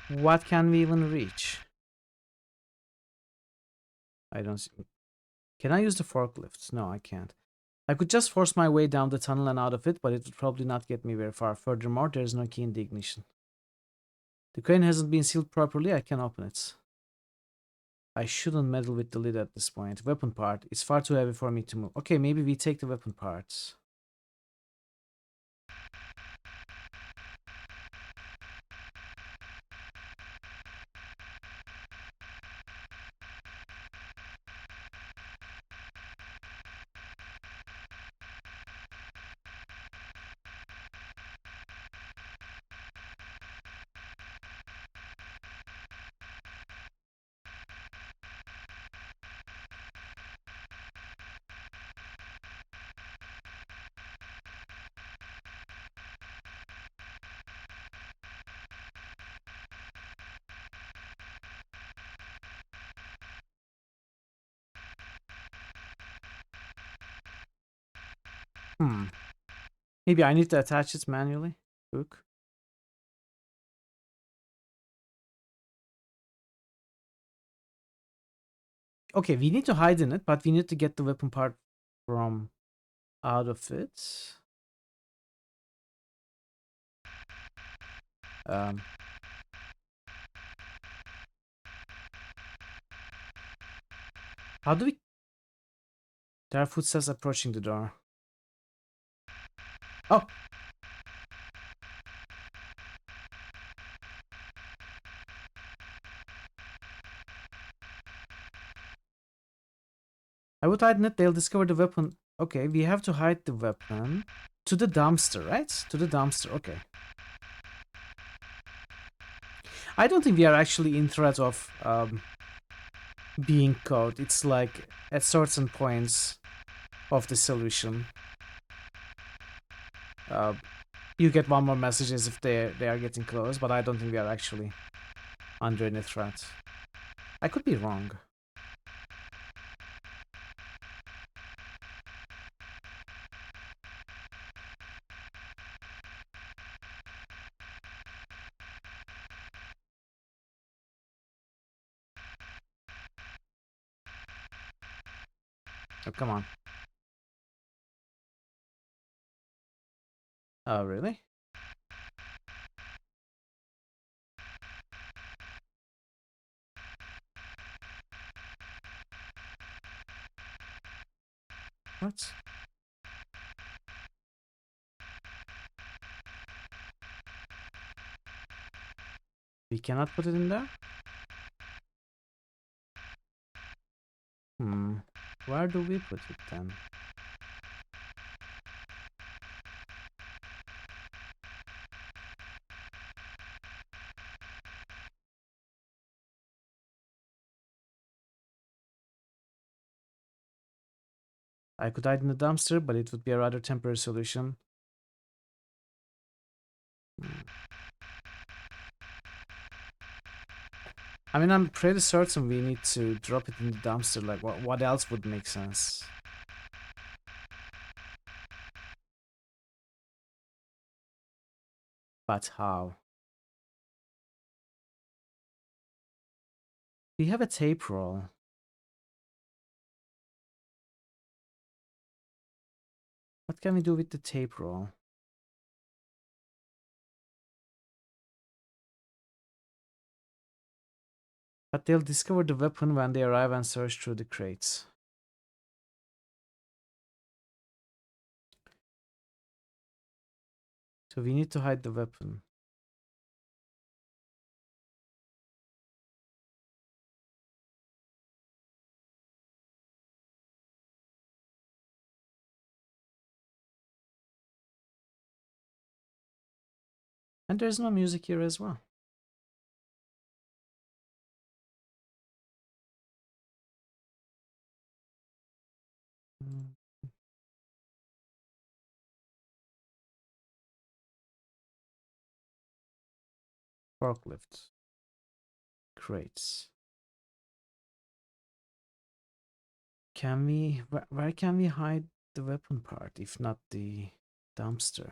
What can we even reach? I don't see. Can I use the forklifts? No, I can't. I could just force my way down the tunnel and out of it, but it would probably not get me very far. Furthermore, there is no key in the ignition. The crane hasn't been sealed properly. I can open it. I shouldn't meddle with the lid at this point. Weapon part. It's far too heavy for me to move. Okay, maybe we take the weapon parts. Maybe I need to attach it manually. Hook. Okay, we need to hide in it, but we need to get the weapon part from out of it. How do we... There are footsteps approaching the door. Oh! I would hide in it, they'll discover the weapon. Okay, we have to hide the weapon to the dumpster, right? To the dumpster, okay. I don't think we are actually in threat of being caught. It's like at certain points of the solution. You get one more message as if they are getting close, but I don't think we are actually under any threat. I could be wrong. Oh, come on. Oh, really? What? We cannot put it in there? Where do we put it then? I could hide in the dumpster, but it would be a rather temporary solution. I mean, I'm pretty certain we need to drop it in the dumpster. Like, what else would make sense? But how? We have a tape roll. What can we do with the tape roll? But they'll discover the weapon when they arrive and search through the crates. So we need to hide the weapon. And there's no music here as well. Forklift. Crates. Can we... Where can we hide the weapon part, if not the dumpster?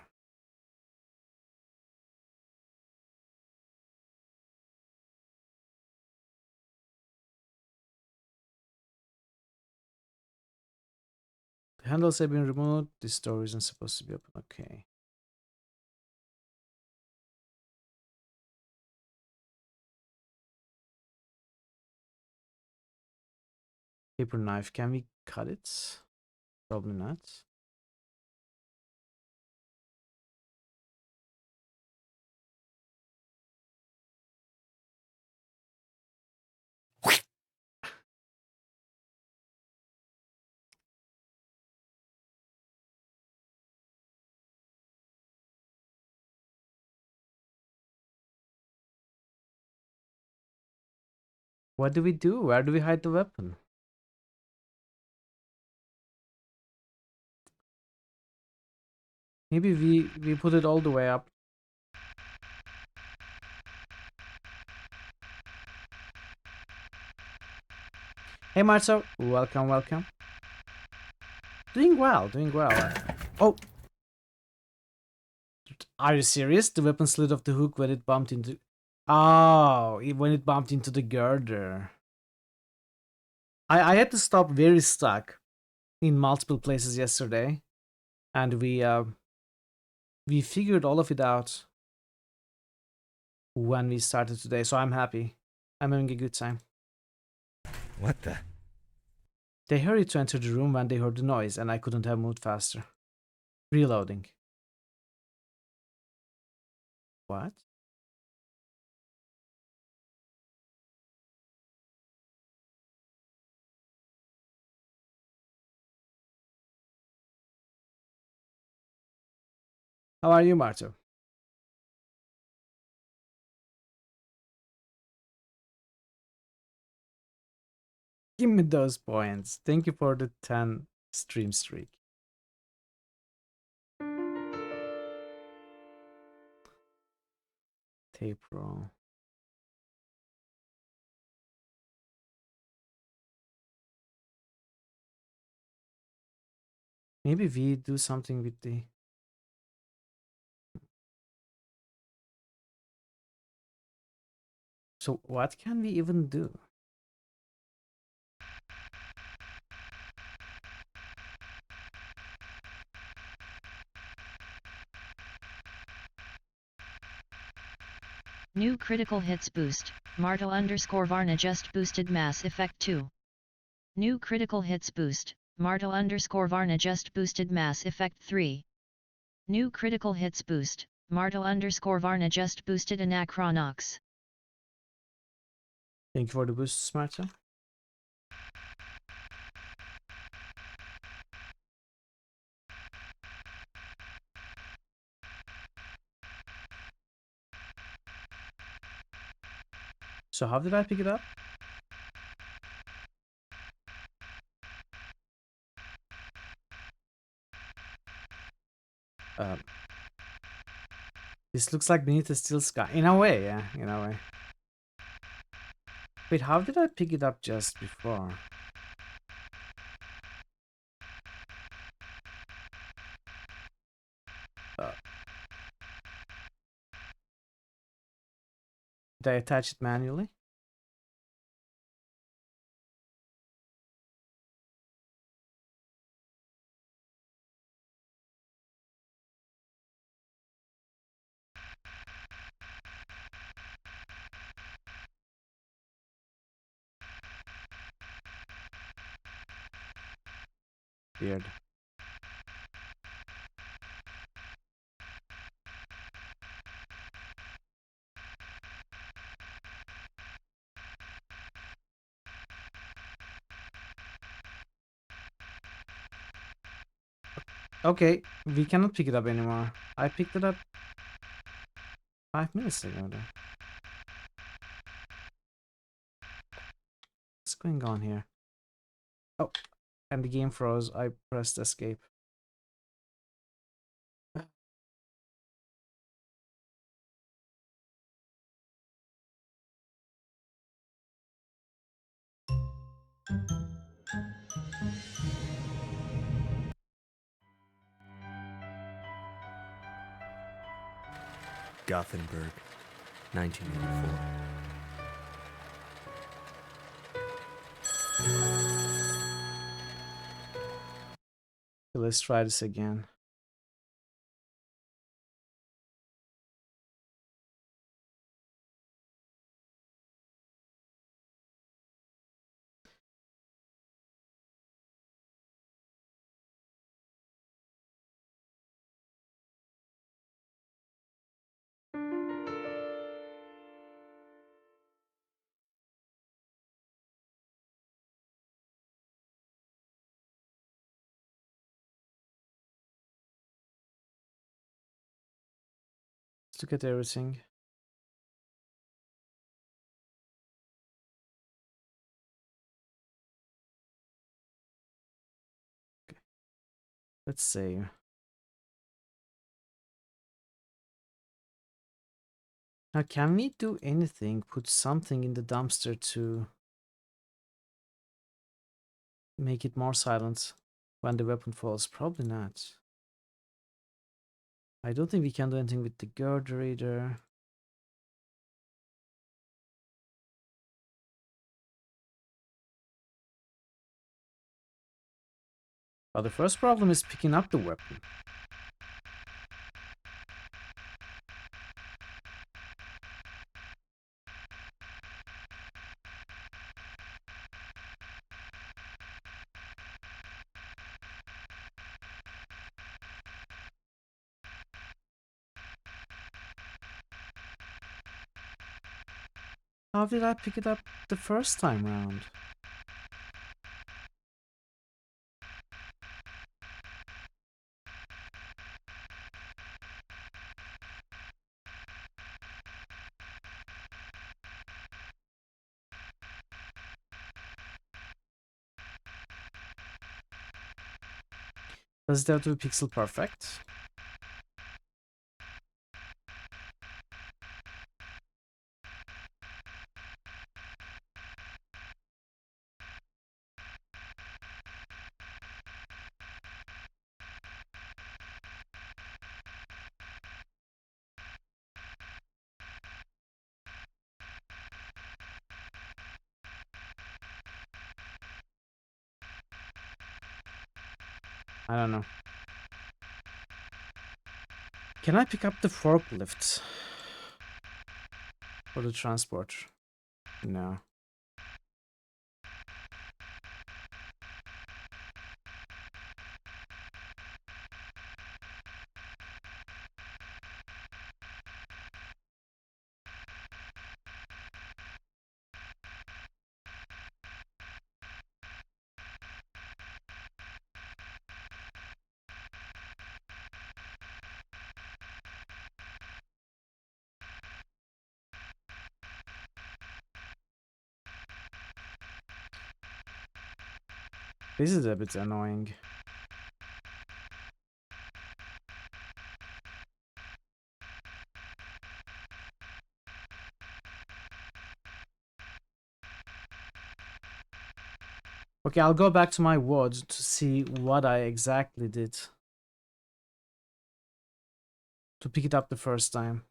The handles have been removed. This door isn't supposed to be open. Okay. Paper knife. Can we cut it? Probably not. What do we do? Where do we hide the weapon? Maybe we put it all the way up. Hey Marzo, welcome, welcome. Doing well, doing well. Oh! Are you serious? The weapon slid off the hook when it bumped into... Oh, when it bumped into the girder. I had to stop very stuck in multiple places yesterday. And we figured all of it out when we started today, so I'm happy. I'm having a good time. What the? They hurried to enter the room when they heard the noise, and I couldn't have moved faster. Reloading. What? How are you, Marto? Give me those points. Thank you for the 10 stream streak. Tape roll. Maybe we do something with the... So what can we even do? New critical hits boost, Marto _ Varna just boosted Mass Effect 2. New critical hits boost, Marto _ Varna just boosted Mass Effect 3. New critical hits boost, Marto _ Varna just boosted Anachronox. Thank you for the boost, Marto. So how did I pick it up? This looks like beneath a still sky. In a way, yeah, in a way. Wait, how did I pick it up just before? Did I attach it manually? Weird. Okay, we cannot pick it up anymore. I picked it up 5 minutes ago though. What's going on here? Oh, and the game froze. I pressed escape. Gothenburg, 1984. Let's try this again. Let's look at everything. Okay. Let's save. Now, can we do anything? Put something in the dumpster to make it more silent when the weapon falls? Probably not. I don't think we can do anything with the girder either. But the first problem is picking up the weapon. How did I pick it up the first time round? Does it have to be pixel perfect? I don't know. Can I pick up the forklift? For the transport? No. This is a bit annoying. Okay, I'll go back to my wood to see what I exactly did to pick it up the first time.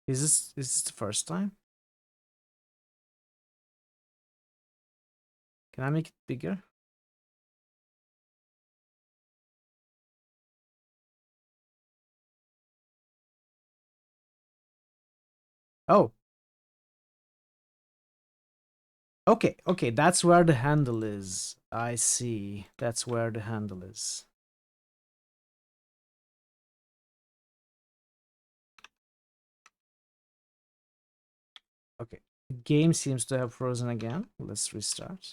Is this the first time? Can I make it bigger? Oh. Okay, that's where the handle is. I see. That's where the handle is. Okay. The game seems to have frozen again. Let's restart.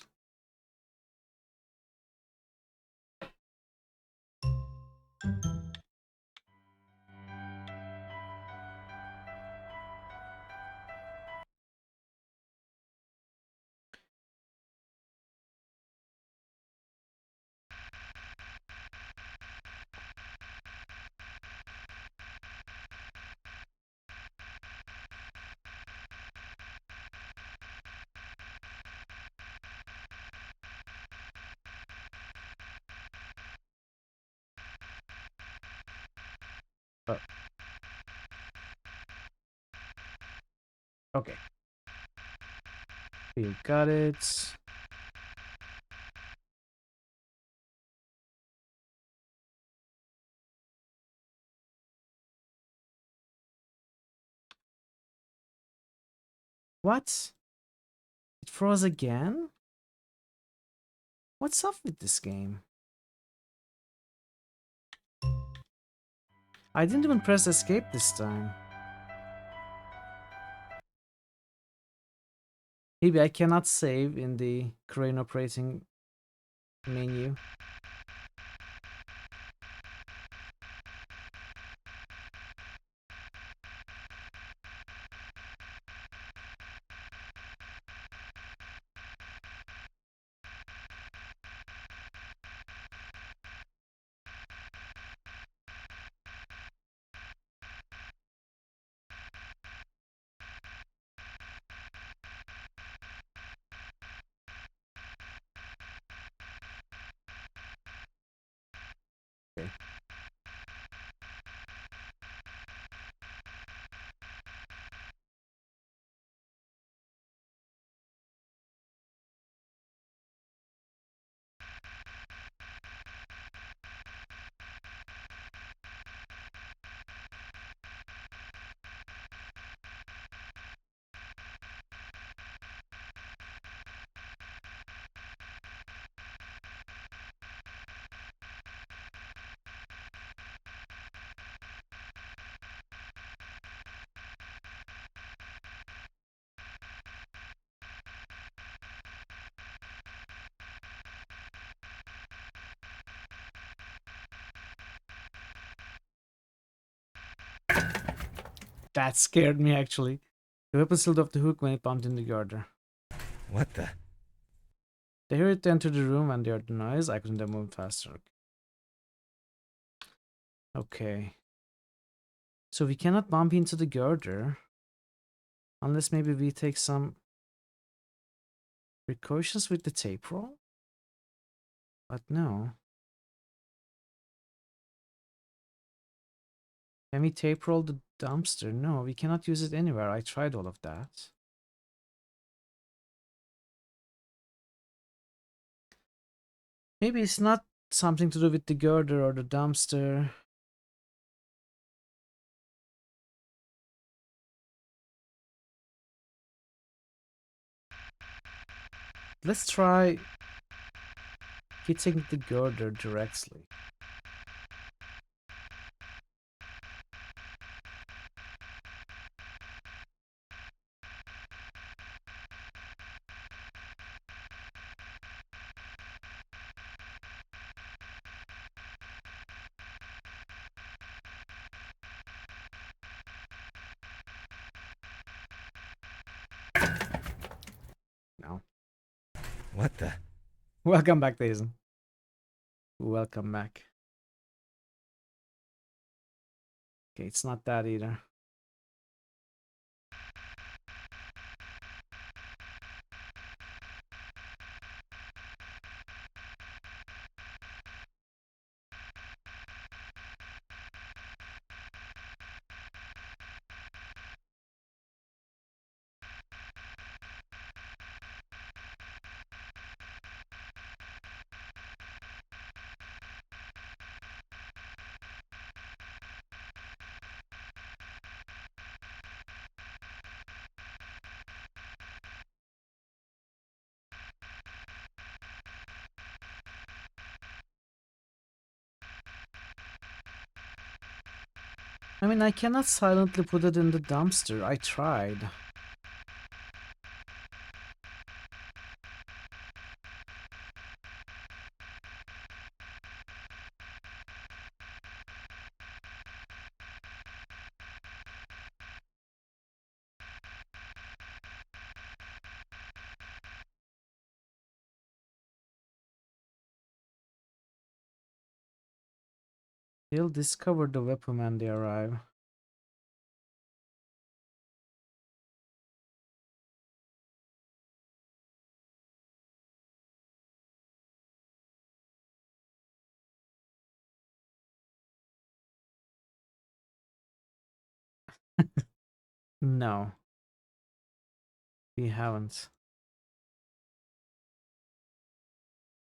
Oh. Okay. We got it. What? It froze again? What's up with this game? I didn't even press escape this time. Maybe I cannot save in the crane operating menu. Okay. That scared me actually. The weapon slid off the hook when it bumped in the girder. What the? They heard it enter the room and they heard the noise. I couldn't have moved faster. Okay. So we cannot bump into the girder. Unless maybe we take some precautions with the tape roll? But no. Can we tape roll the dumpster? No, we cannot use it anywhere. I tried all of that. Maybe it's not something to do with the girder or the dumpster. Let's try hitting the girder directly. No. What the? Welcome back, Dazen. Welcome back. Okay, it's not that either. I mean, I cannot silently put it in the dumpster. I tried. They'll discover the weapon when they arrive. No. We haven't.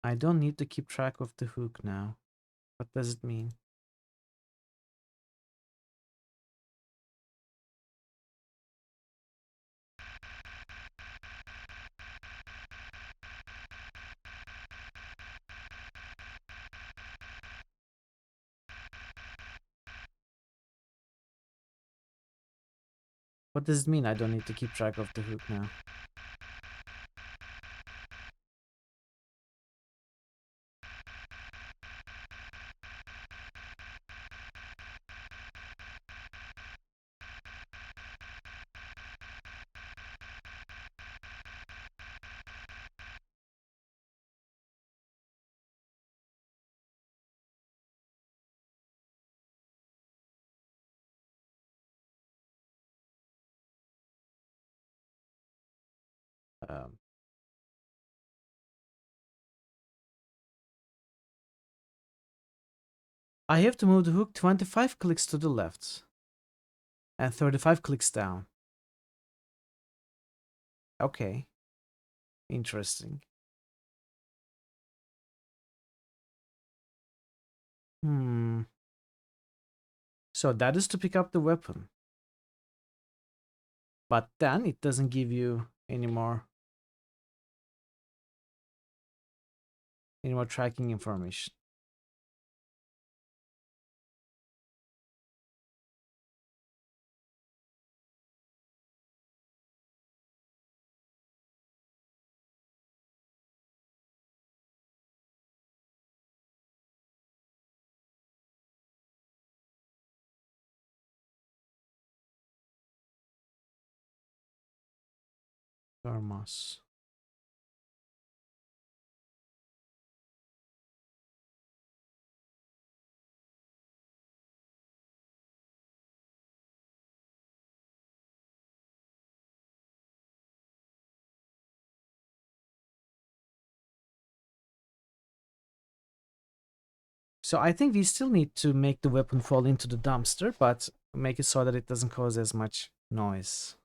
I don't need to keep track of the hook now. What does it mean? What does it mean I don't need to keep track of the hook now? I have to move the hook 25 clicks to the left and 35 clicks down. Okay. Interesting. So that is to pick up the weapon. But then it doesn't give you any more tracking information. Thermos. So I think we still need to make the weapon fall into the dumpster, but make it so that it doesn't cause as much noise.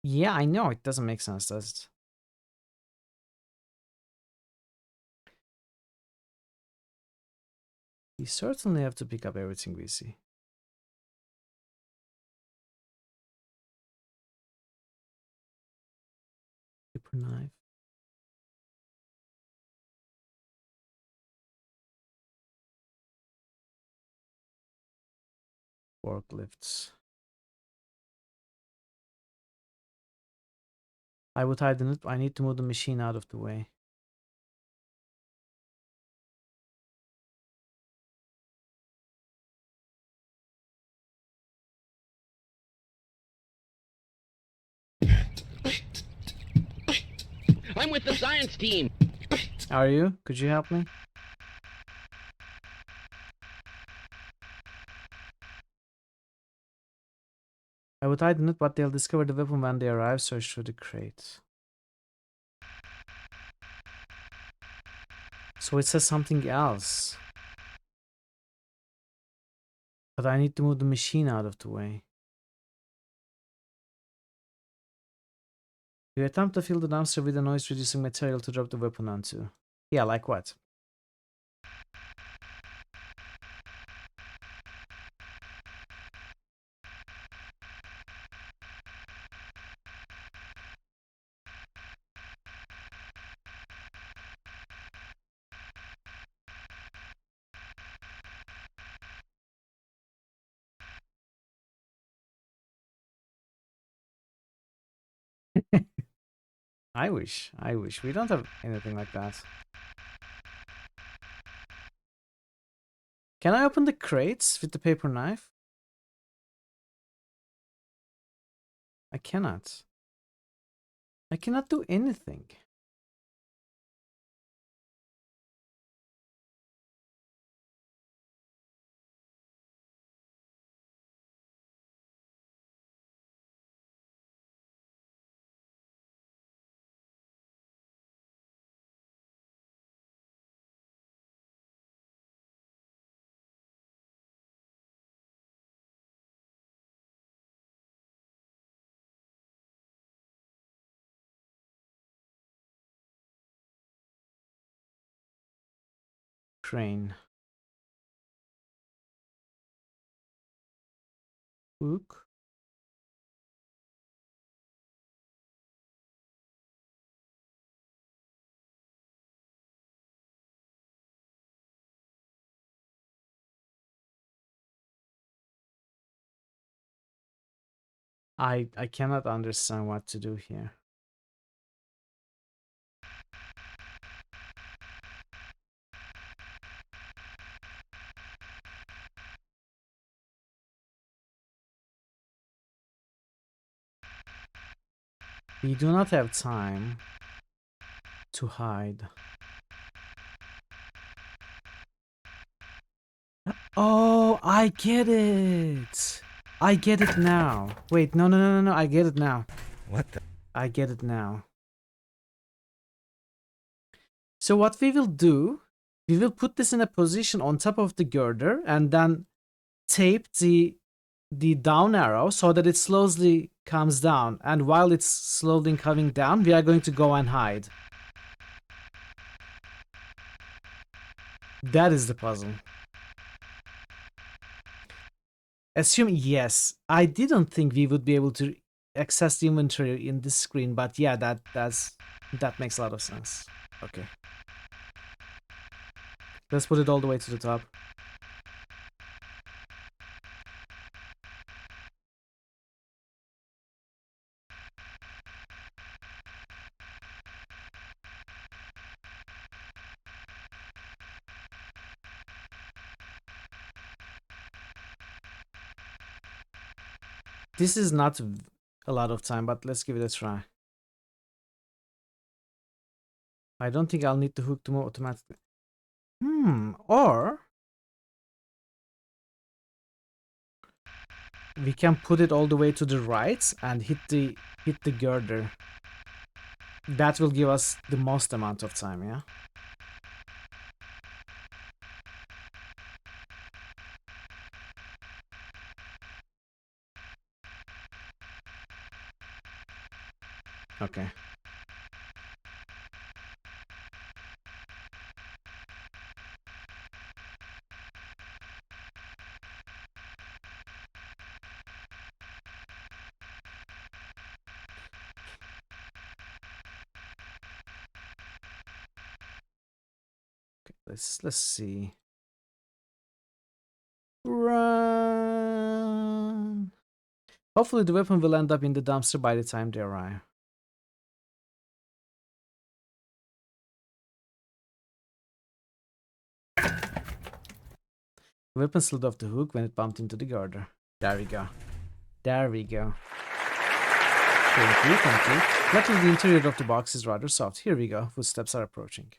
Yeah, I know. It doesn't make sense, does it? We certainly have to pick up everything we see. Paper knife. Forklifts. I would hide in it. I need to move the machine out of the way. I'm with the science team. Are you? Could you help me? I would hide in it, but they'll discover the weapon when they arrive. Search through the crate. So it says something else. But I need to move the machine out of the way. You attempt to fill the dumpster with a noise-reducing material to drop the weapon onto. Yeah, like what? I wish. We don't have anything like that. Can I open the crates with the paper knife? I cannot. I cannot do anything. Crane. Hook. I cannot understand what to do here. We do not have time to hide. Oh, I get it. I get it now. Wait, no. I get it now. What the? I get it now. So what we will do, we will put this in a position on top of the girder and then tape the down arrow so that it slowly comes down. And while it's slowly coming down, we are going to go and hide. That is the puzzle. Assume yes. I didn't think we would be able to access the inventory in this screen, but yeah, that makes a lot of sense. Okay. Let's put it all the way to the top. This is not a lot of time, but let's give it a try. I don't think I'll need the hook to move automatically. Or we can put it all the way to the right and hit the girder. That will give us the most amount of time, yeah? Okay. Let's see. Run. Hopefully the weapon will end up in the dumpster by the time they arrive. The weapon slid off the hook when it bumped into the girder. There we go. There we go. Thank you, thank you. Luckily the interior of the box is rather soft. Here we go. Footsteps are approaching.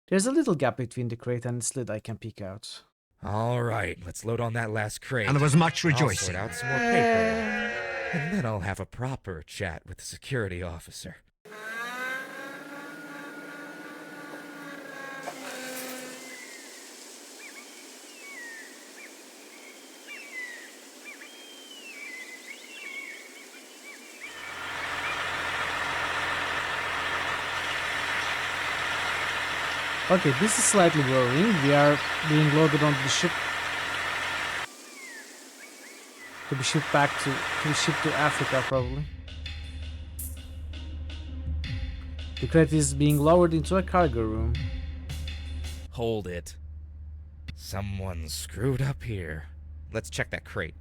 There's a little gap between the crate and its lid I can peek out. All right, let's load on that last crate. And there was much rejoicing. I'll sort out some more paperwork. And then I'll have a proper chat with the security officer. Okay, this is slightly worrying. We are being loaded onto the ship to be shipped back to be shipped to Africa, probably. The crate is being lowered into a cargo room. Hold it. Someone screwed up here. Let's check that crate.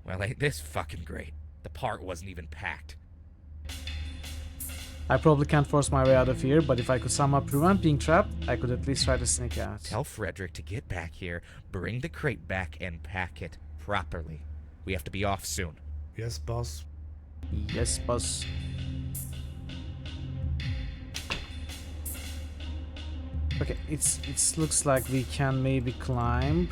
Well, ain't this fucking great. The part wasn't even packed. I probably can't force my way out of here, but if I could somehow prevent being trapped, I could at least try to sneak out. Tell Frederick to get back here, bring the crate back, and pack it properly. We have to be off soon. Yes, boss. Yes, boss. Okay, it looks like we can maybe climb.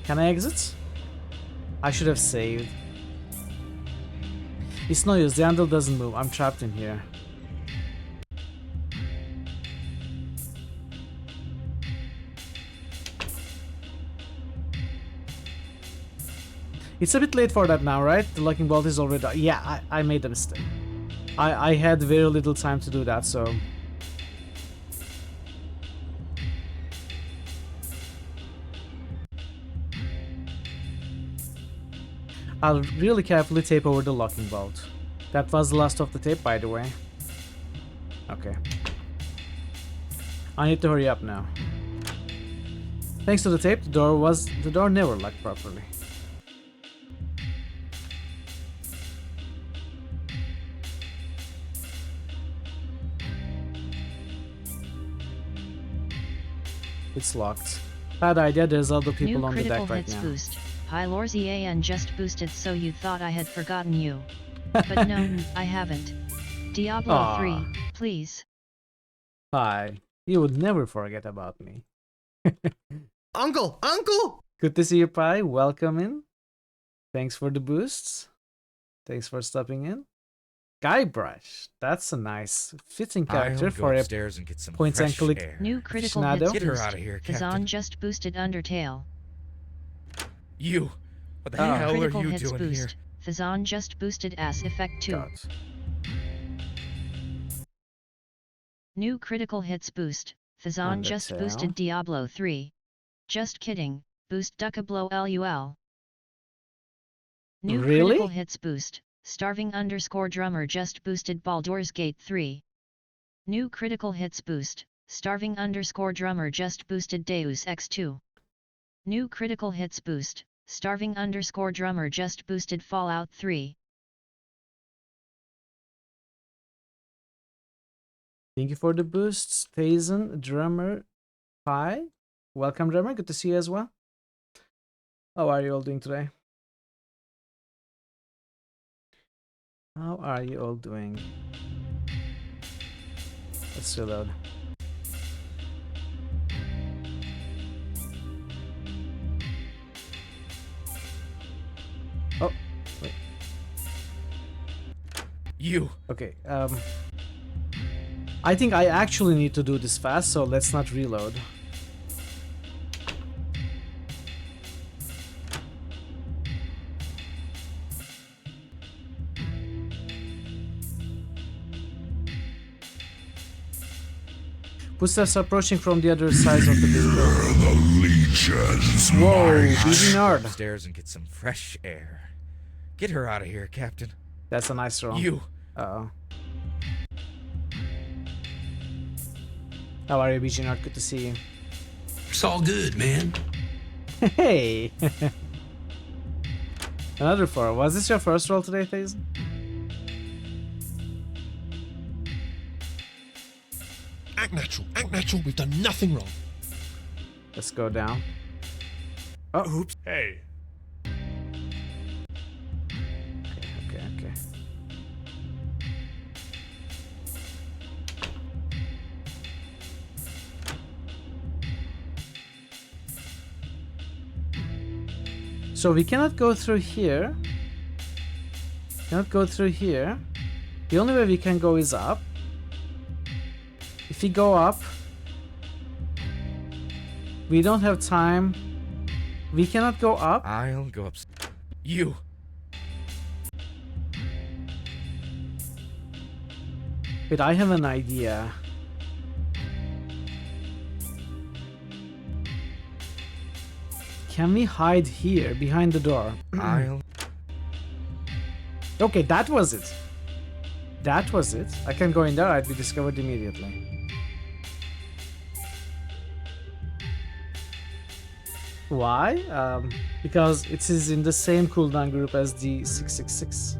Can I exit? I should have saved. It's no use, the handle doesn't move. I'm trapped in here. It's a bit late for that now, right? The locking bolt is already... Yeah, I made a mistake. I had very little time to do that, so... I'll really carefully tape over the locking bolt. That was the last of the tape, by the way. Okay. I need to hurry up now. Thanks to the tape, the door never locked properly. It's locked. Bad idea, there's other people on the deck right now. Boost. Hi Lorzian just boosted so you thought I had forgotten you. But no, I haven't. Diablo 3, please. Hi. You would never forget about me. Uncle! Uncle! Good to see you, Pi. Welcome in. Thanks for the boosts. Thanks for stopping in. Guybrush. That's a nice, fitting character for a point and click. New critical hits Get her out of here, Fazan Captain. just boosted Undertale. You! What the hell are Critical you hits doing boost. here? Fazan just boosted Ass Effect 2. God. New critical hits boost. Fazan just boosted Diablo 3. Just kidding. Boost Duckablow LUL. New critical hits boost. Starving _ drummer just boosted Baldur's Gate 3. New critical hits boost. Starving _ drummer just boosted Deus Ex 2. New critical hits boost. Starving _ drummer just boosted Fallout 3. Thank you for the boosts, Thazen, Drummer, Hi. Welcome, Drummer. Good to see you as well. How are you all doing today? How are you all doing? Let's reload. Oh, wait. You. Okay, I think I actually need to do this fast, so let's not reload. Footsteps approaching from the other side of the building. Whoa, busy nerd. Upstairs and get some fresh air. Get her out of here, Captain. That's a nice room. You. Uh-oh. How are you, busy nerd? Good to see you. It's all good, man. Hey. Another 4. Was this your first roll today, Thazen? Act natural. Act natural. We've done nothing wrong. Let's go down. Oh, oops. Hey. Okay. So we cannot go through here. Cannot go through here. The only way we can go is up. If we go up, we don't have time. We cannot go up. I'll go up. You. Wait, I have an idea. Can we hide here behind the door? I'll. Okay, that was it. That was it. I can go in there. I'd be discovered immediately. Why? Because it is in the same cooldown group as the 666.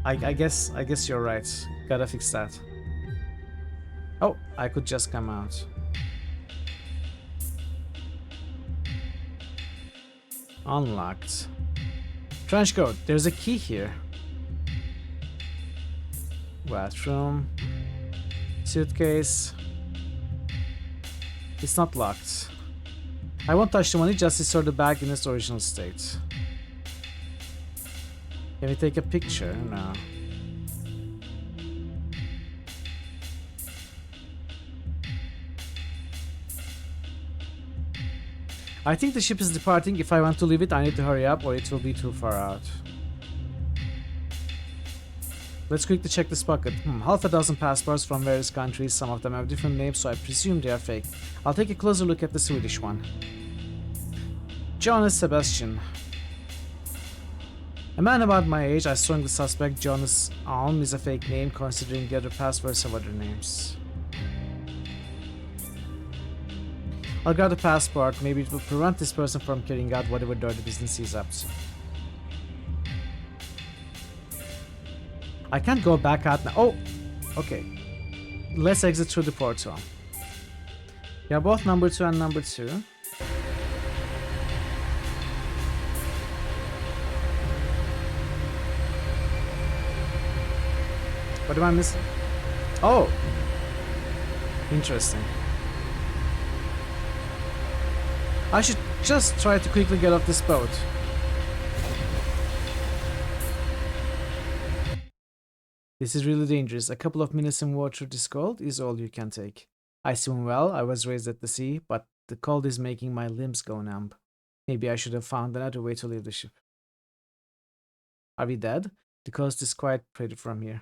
I guess you're right. Gotta fix that. Oh, I could just come out. Unlocked. Trench coat. There's a key here. Bathroom. Suitcase. It's not locked. I won't touch the money, just restore the bag in its original state. Can we take a picture? No. I think the ship is departing. If I want to leave it, I need to hurry up or it will be too far out. Let's quickly check this pocket. Half a dozen passports from various countries. Some of them have different names, so I presume they are fake. I'll take a closer look at the Swedish one. Jonas Sebastian. A man about my age, I strongly suspect Jonas Alm is a fake name, considering the other passports have other names. I'll grab the passport. Maybe it will prevent this person from carrying out whatever dirty business he's up to. I can't go back out now. Oh, okay. Let's exit through the portal. We are both number 2 and number 2. What am I missing? Oh! Interesting. I should just try to quickly get off this boat. This is really dangerous. A couple of minutes in water this cold is all you can take. I swim well, I was raised at the sea, but the cold is making my limbs go numb. Maybe I should have found another way to leave the ship. Are we dead? The coast is quite pretty from here.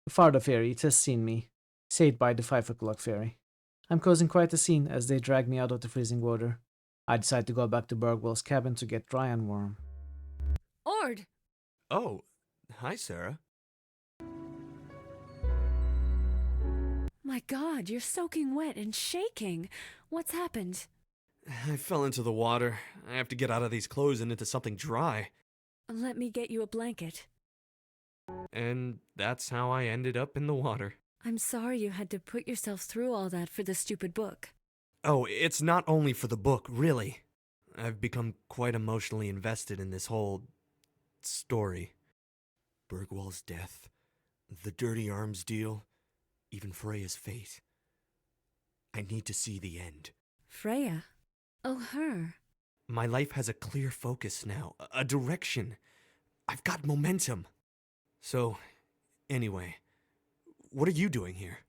Farther ferry, it has seen me. Saved by the 5 o'clock ferry. I'm causing quite a scene as they drag me out of the freezing water. I decide to go back to Bergwell's cabin to get dry and warm. Ord! Oh, hi, Sarah. My God, you're soaking wet and shaking. What's happened? I fell into the water. I have to get out of these clothes and into something dry. Let me get you a blanket. And that's how I ended up in the water. I'm sorry you had to put yourself through all that for the stupid book. Oh, it's not only for the book, really. I've become quite emotionally invested in this whole story. Bergwall's death, the Dirty Arms deal, even Freya's fate. I need to see the end. Freya? Oh, her. My life has a clear focus now, a direction. I've got momentum. So, anyway, what are you doing here?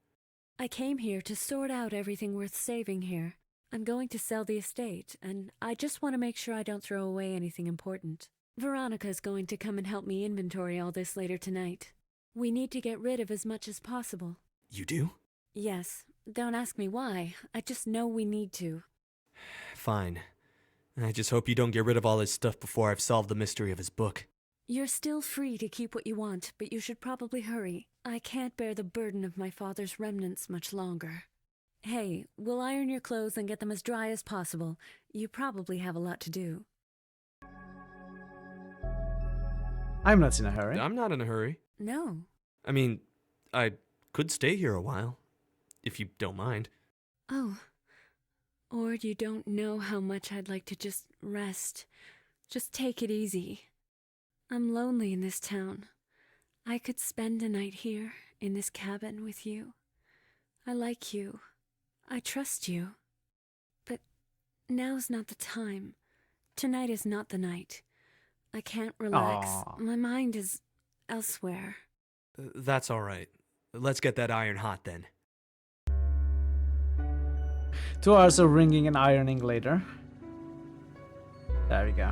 I came here to sort out everything worth saving here. I'm going to sell the estate, and I just want to make sure I don't throw away anything important. Veronica's going to come and help me inventory all this later tonight. We need to get rid of as much as possible. You do? Yes. Don't ask me why. I just know we need to. Fine. I just hope you don't get rid of all his stuff before I've solved the mystery of his book. You're still free to keep what you want, but you should probably hurry. I can't bear the burden of my father's remnants much longer. Hey, we'll iron your clothes and get them as dry as possible. You probably have a lot to do. I'm not in a hurry. I'm not in a hurry. No. I mean, I could stay here a while, if you don't mind. Oh. Or you don't know how much I'd like to just rest. Just take it easy. I'm lonely in this town. I could spend a night here, in this cabin with you. I like you. I trust you. But now's not the time. Tonight is not the night. I can't relax. Aww. My mind is elsewhere. That's all right. Let's get that iron hot then. 2 hours of wringing and ironing later. There we go.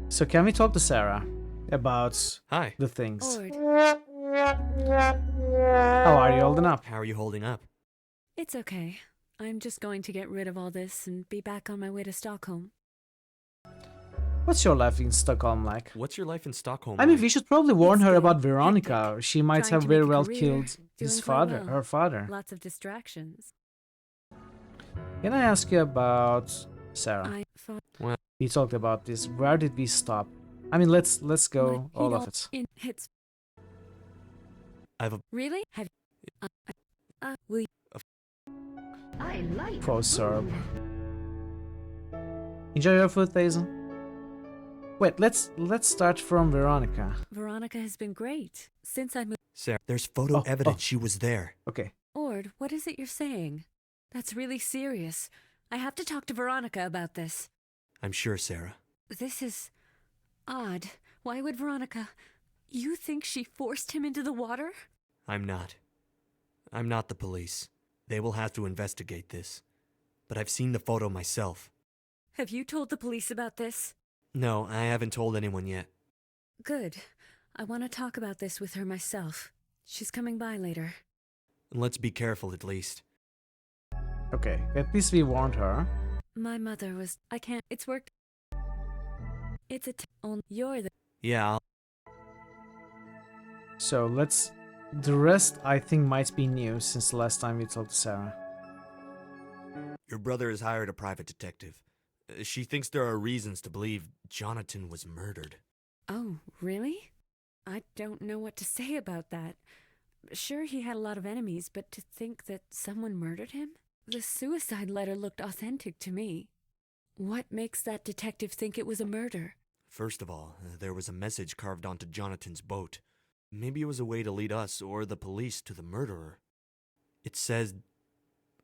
So can we talk to Sarah about the things? Ord. How are you holding up? How are you holding up? It's okay. I'm just going to get rid of all this and be back on my way to Stockholm. What's your life in Stockholm like? What's your life in Stockholm I mean, like? we should probably warn her about Veronica. She might Trying have to very make a well career, killed doing his quite father, well. her father. Lots of distractions. Can I ask you about Sarah? I thought We talked about this. Where did we stop? I mean, let's go all of it. in hits. I've a Really? Have will you? I like Pro Serb. Enjoy your food, Thazen. Wait, let's start from Veronica. Veronica has been great since I moved. Sarah, there's photo evidence she was there. Okay. Ord, what is it you're saying? That's really serious. I have to talk to Veronica about this. I'm sure, Sarah. This is odd. Why would Veronica... You think she forced him into the water? I'm not. I'm not the police. They will have to investigate this. But I've seen the photo myself. Have you told the police about this? No, I haven't told anyone yet. Good. I want to talk about this with her myself. She's coming by later. Let's be careful at least. Okay, at least we warned her. My mother was... I can't... It's worked. It's a... You're the... Yeah, So let's... The rest, I think, might be new since the last time we talked to Sarah. Your brother has hired a private detective. She thinks there are reasons to believe Jonathan was murdered. Oh, really? I don't know what to say about that. Sure, he had a lot of enemies, but to think that someone murdered him? The suicide letter looked authentic to me. What makes that detective think it was a murder? First of all, there was a message carved onto Jonathan's boat. Maybe it was a way to lead us or the police to the murderer. It says,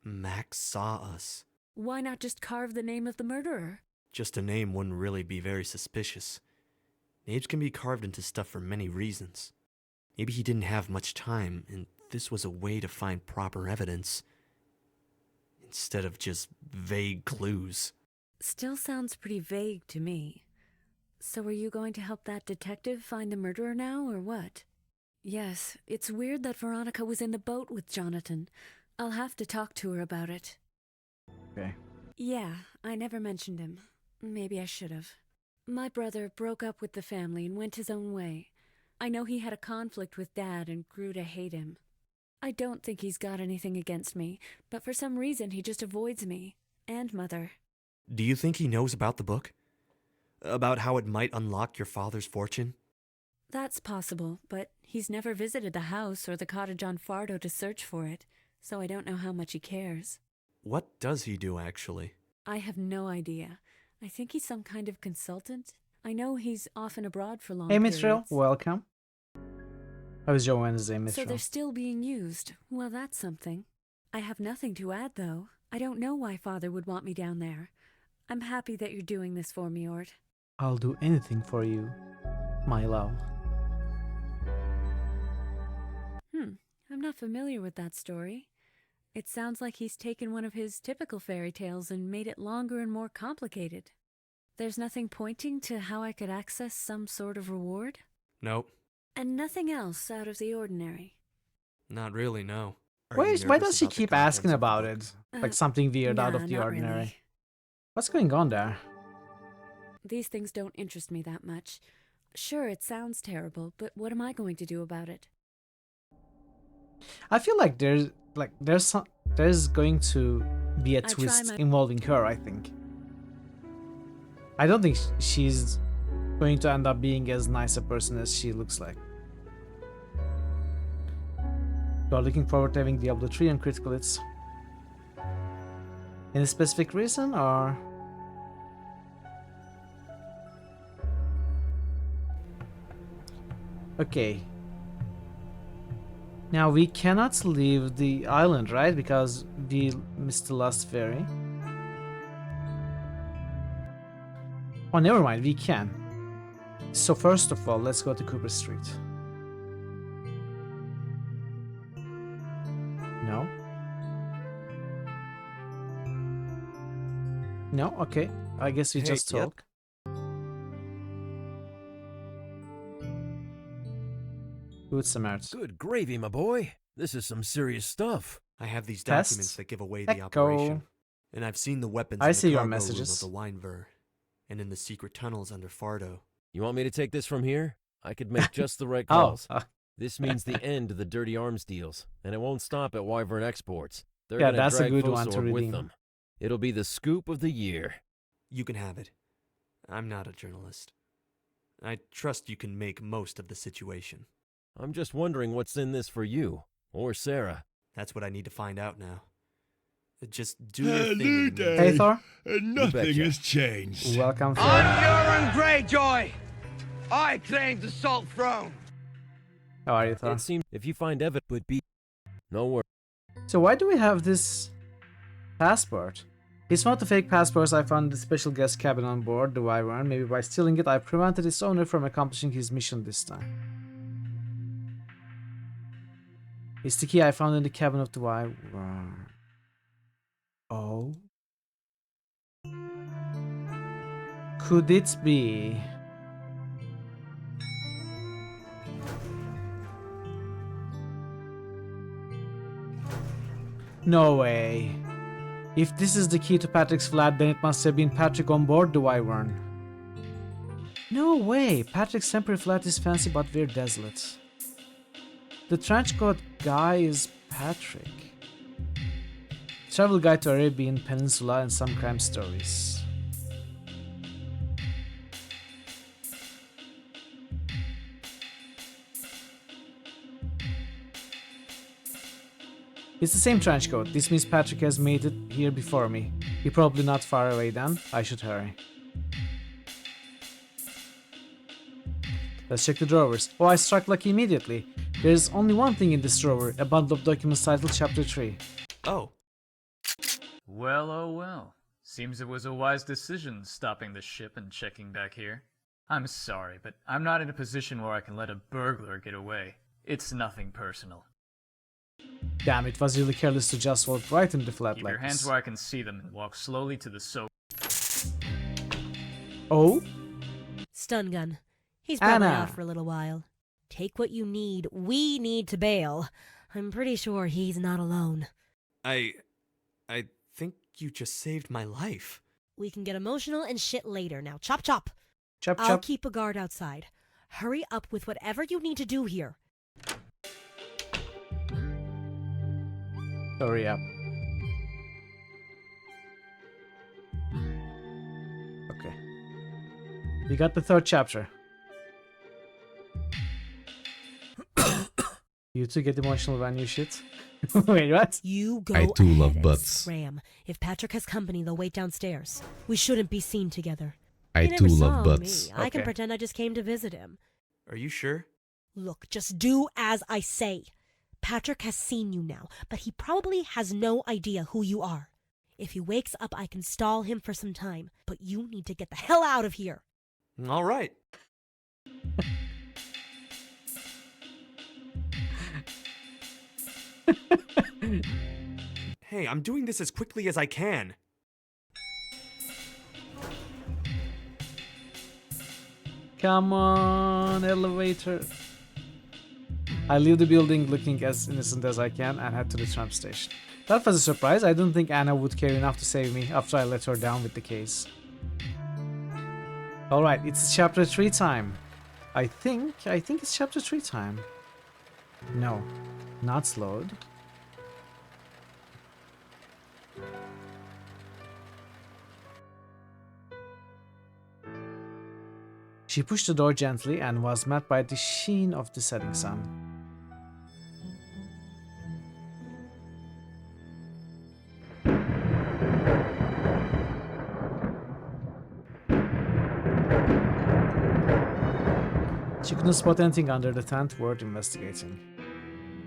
Max saw us. Why not just carve the name of the murderer? Just a name wouldn't really be very suspicious. Names can be carved into stuff for many reasons. Maybe he didn't have much time, and this was a way to find proper evidence, instead of just vague clues. Still sounds pretty vague to me. So are you going to help that detective find the murderer now, or what? Yes, it's weird that Veronica was in the boat with Jonathan. I'll have to talk to her about it. Okay. Yeah, I never mentioned him. Maybe I should have. My brother broke up with the family and went his own way. I know he had a conflict with Dad and grew to hate him. I don't think he's got anything against me, but for some reason he just avoids me. And Mother. Do you think he knows about the book? About how it might unlock your father's fortune? That's possible, but he's never visited the house or the cottage on Fardo to search for it, so I don't know how much he cares. What does he do, actually? I have no idea. I think he's some kind of consultant. I know he's often abroad for long Hey, periods. Mithril, welcome. How was your Wednesday, Mithril? So they're still being used. Well, that's something. I have nothing to add, though. I don't know why Father would want me down there. I'm happy that you're doing this for me, Ord. I'll do anything for you, my love. I'm not familiar with that story. It sounds like he's taken one of his typical fairy tales and made it longer and more complicated. There's nothing pointing to how I could access some sort of reward? Nope. And nothing else out of the ordinary? Not really, no. Why does she keep asking about it? Like something weird out of the not ordinary. really. What's going on there? These things don't interest me that much. Sure, it sounds terrible, but what am I going to do about it? I feel like there's going to be a twist involving her, I think. I don't think she's going to end up being as nice a person as she looks like. You are looking forward to having Diablo 3 and critical hits. Any specific reason, or...? Okay. Now we cannot leave the island, right? Because we missed the last ferry. Oh, never mind, we can. So first of all, let's go to Cooper Street. No? No? Okay. I guess we just talk. Good Samaritan. Good gravy, my boy. This is some serious stuff. I have these Tests? documents that give away Echo. the operation. And I've seen the weapons I in see the your cargo messages. room of the Winever, and in the secret tunnels under Fardo. You want me to take this from here? I could make just the right Oh. calls. This means the end of the dirty arms deals, and it won't stop at Wyvern Exports. They're Yeah, gonna that's a drag good one to Fosor with redeem. them. It'll be the scoop of the year. You can have it. I'm not a journalist. I trust you can make most of the situation. I'm just wondering what's in this for you, or Sarah. That's what I need to find out now. Just do your thing. Hey, Thor. And nothing has changed. Welcome, Thor. I'm Euron Greyjoy! I claim the Salt Throne! How are you, Thor? It seems if you find evidence would be no worries. So why do we have this passport? It's not the fake passports I found in the special guest cabin on board the Wyvern. Maybe by stealing it, I prevented its owner from accomplishing his mission this time. It's the key I found in the cabin of the Wyvern. Oh? Could it be... No way. If this is the key to Patrick's flat, then it must have been Patrick on board the Wyvern. No way. Patrick's temporary flat is fancy, but we're desolate. The trenchcoat guy is Patrick. Travel guide to Arabian Peninsula and some crime stories. It's the same trench coat. This means Patrick has made it here before me. He's probably not far away then. I should hurry. Let's check the drawers. Oh, I struck lucky immediately. There's only one thing in this drawer, a bundle of documents titled Chapter 3. Oh. Well, oh well. Seems it was a wise decision stopping the ship and checking back here. I'm sorry, but I'm not in a position where I can let a burglar get away. It's nothing personal. Damn, it was really careless to just walk right into the flat Keep like your hands this. where I can see them and walk slowly to the soap. Oh? Stun gun. He's probably Anna. out for a little while. Take what you need. We need to bail. I'm pretty sure he's not alone. I think you just saved my life. We can get emotional and shit later. Now, chop chop. Chop I'll chop. keep a guard outside. Hurry up with whatever you need to do here. Hurry up. Okay. We got the third chapter. You two get emotional when you shit. Wait, what? You go I too ahead love and butts. scram. If Patrick has company, they'll wait downstairs. We shouldn't be seen together. I He too never love saw butts. Me. I can Okay. pretend I just came to visit him. Are you sure? Look, just do as I say. Patrick has seen you now, but he probably has no idea who you are. If he wakes up, I can stall him for some time, but you need to get the hell out of here. All right. Hey, I'm doing this as quickly as I can. Come on, elevator. I leave the building looking as innocent as I can and head to the tram station. That was a surprise. I didn't think Anna would care enough to save me after I let her down with the case. Alright, it's chapter 3 time. I think it's chapter 3 time. No, not slowed. She pushed the door gently and was met by the sheen of the setting sun. She couldn't spot anything under the tent worth investigating.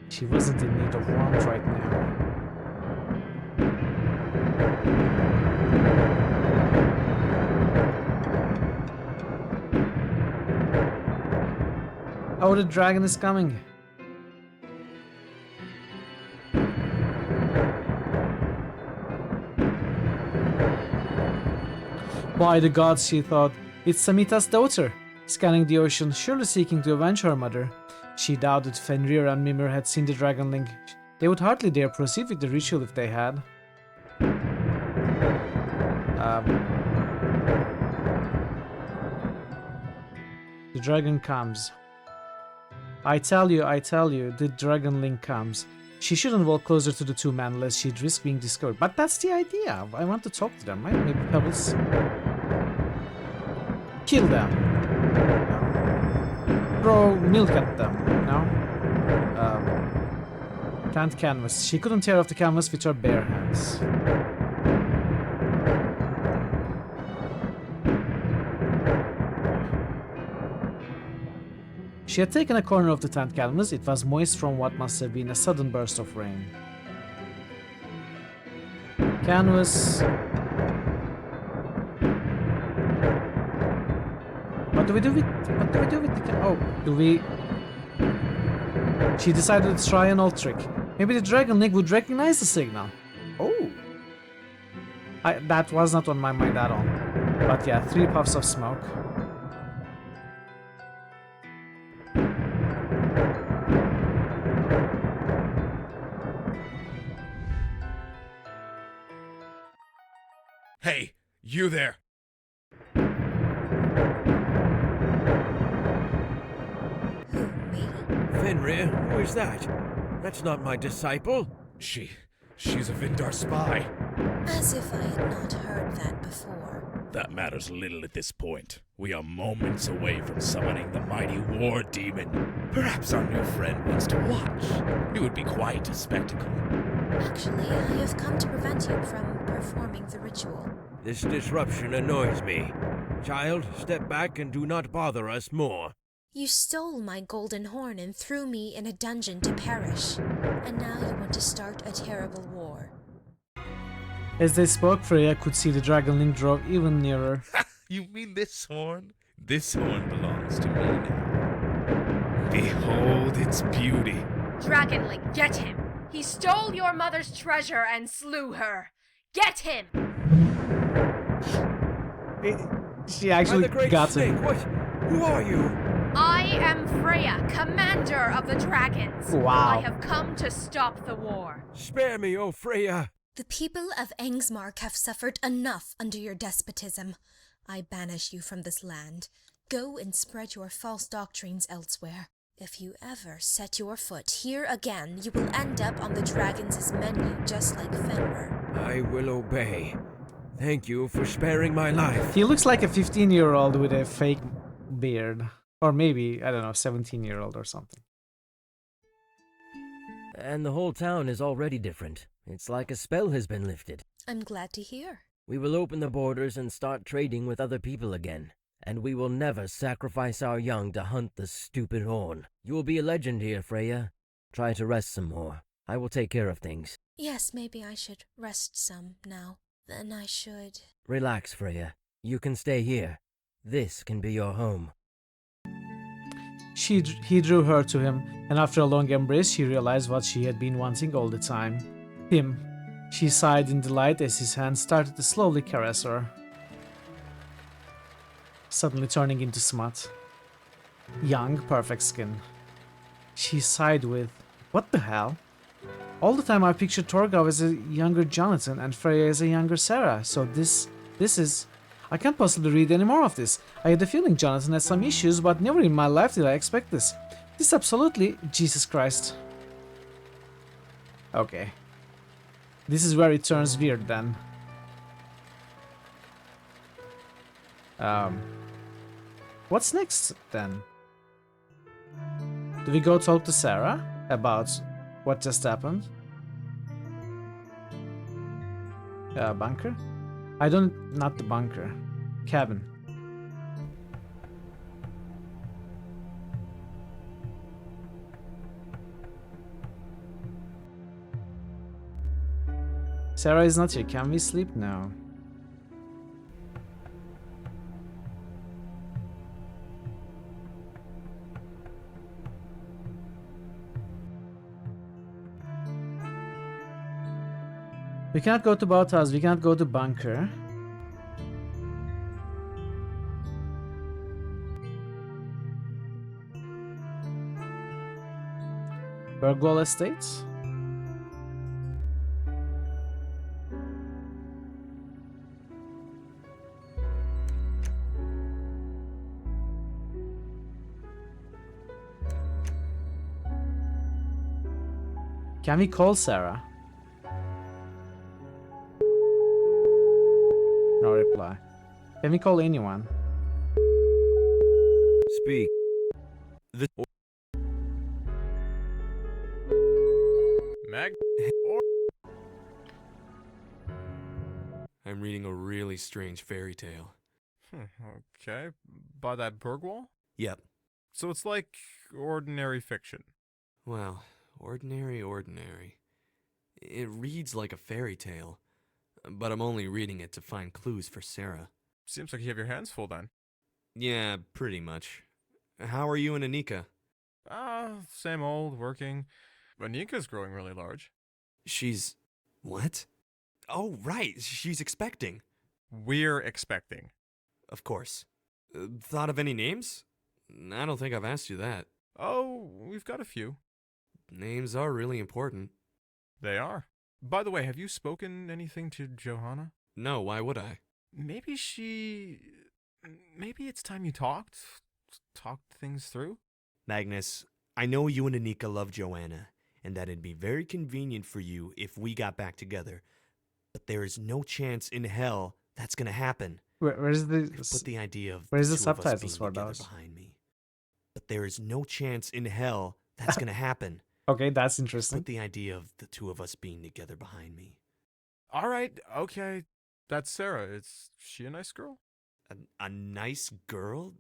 She wasn't in need of warmth right now. Oh, the dragon is coming. By the gods, she thought, it's Samita's daughter, scanning the ocean, surely seeking to avenge her mother. She doubted Fenrir and Mimir had seen the dragonling. They would hardly dare proceed with the ritual if they had. The dragon comes. I tell you, the dragonling comes. She shouldn't walk closer to the two men lest she'd risk being discovered. But that's the idea. I want to talk to them, right? Maybe pebbles. Kill them. No. Throw milk at them. No. Plant canvas. She couldn't tear off the canvas with her bare hands. She had taken a corner of the tent canvas. It was moist from what must have been a sudden burst of rain. Canvas. What do we do with the oh, do we... She decided to try an old trick. Maybe the dragonling would recognize the signal. Oh. That was not on my mind at all. But yeah, 3 puffs of smoke. Hey, you there! Fenrir, who is that? That's not my disciple. She's a Vindar spy. As if I had not heard that before. That matters little at this point. We are moments away from summoning the mighty war demon. Perhaps our new friend wants to watch. It would be quite a spectacle. Actually, I have come to prevent you from performing the ritual. This disruption annoys me. Child, step back and do not bother us more. You stole my golden horn and threw me in a dungeon to perish. And now you want to start a terrible war. As they spoke, Freya could see the dragonling drove even nearer. You mean this horn? This horn belongs to me now. Behold its beauty. Dragonling, get him! He stole your mother's treasure and slew her. Get him! She actually got him. What? Who are you? I am Freya, commander of the dragons. Wow. I have come to stop the war. Spare me, O Freya. The people of Angsmark have suffered enough under your despotism. I banish you from this land. Go and spread your false doctrines elsewhere. If you ever set your foot here again, you will end up on the dragons' menu just like Fenrir. I will obey. Thank you for sparing my life. He looks like a 15-year-old with a fake beard. Or maybe, I don't know, 17-year-old or something. And the whole town is already different. It's like a spell has been lifted. I'm glad to hear. We will open the borders and start trading with other people again. And we will never sacrifice our young to hunt the stupid horn. You will be a legend here, Freya. Try to rest some more. I will take care of things. Yes, maybe I should rest some now. Then I should... Relax, Freya. You can stay here. This can be your home. He drew her to him, and after a long embrace, she realized what she had been wanting all the time. Him. She sighed in delight as his hand started to slowly caress her, suddenly turning into smut. Young, perfect skin. She sighed with, what the hell? All the time I pictured Torgov as a younger Jonathan and Freya as a younger Sarah, so this is... I can't possibly read any more of this. I had a feeling Jonathan had some issues, but never in my life did I expect this. This absolutely... Jesus Christ. Okay. This is where it turns weird then. What's next then? Do we go talk to Sarah about what just happened? Bunker? Not the bunker. Cabin. Sarah is not here. Can we sleep now? We cannot go to Boathouse. We cannot go to bunker. Burgwall Estates? Can we call Sarah? No reply. Can we call anyone? Speak. I'm reading a really strange fairy tale. Okay. By that Burgwall? Yep. So it's like ordinary fiction. Well, ordinary. It reads like a fairy tale, but I'm only reading it to find clues for Sarah. Seems like you have your hands full then. Yeah, pretty much. How are you and Anika? Same old, working. Anika's growing really large. She's... what? Oh, right, she's expecting. We're expecting. Of course. Thought of any names? I don't think I've asked you that. Oh, we've got a few. Names are really important. They are. By the way, have you spoken anything to Johanna? No, why would I? Maybe it's time you talked things through? Magnus, I know you and Anika love Joanna, and that it'd be very convenient for you if we got back together. But there is no chance in hell that's gonna happen. Where's the... Put the idea of where's the the two of us subtitles being for together those? behind me. But there is no chance in hell that's gonna happen. Okay, that's interesting. Put the idea of the two of us being together behind me. All right, okay. That's Sarah. Is she a nice girl? A nice girl?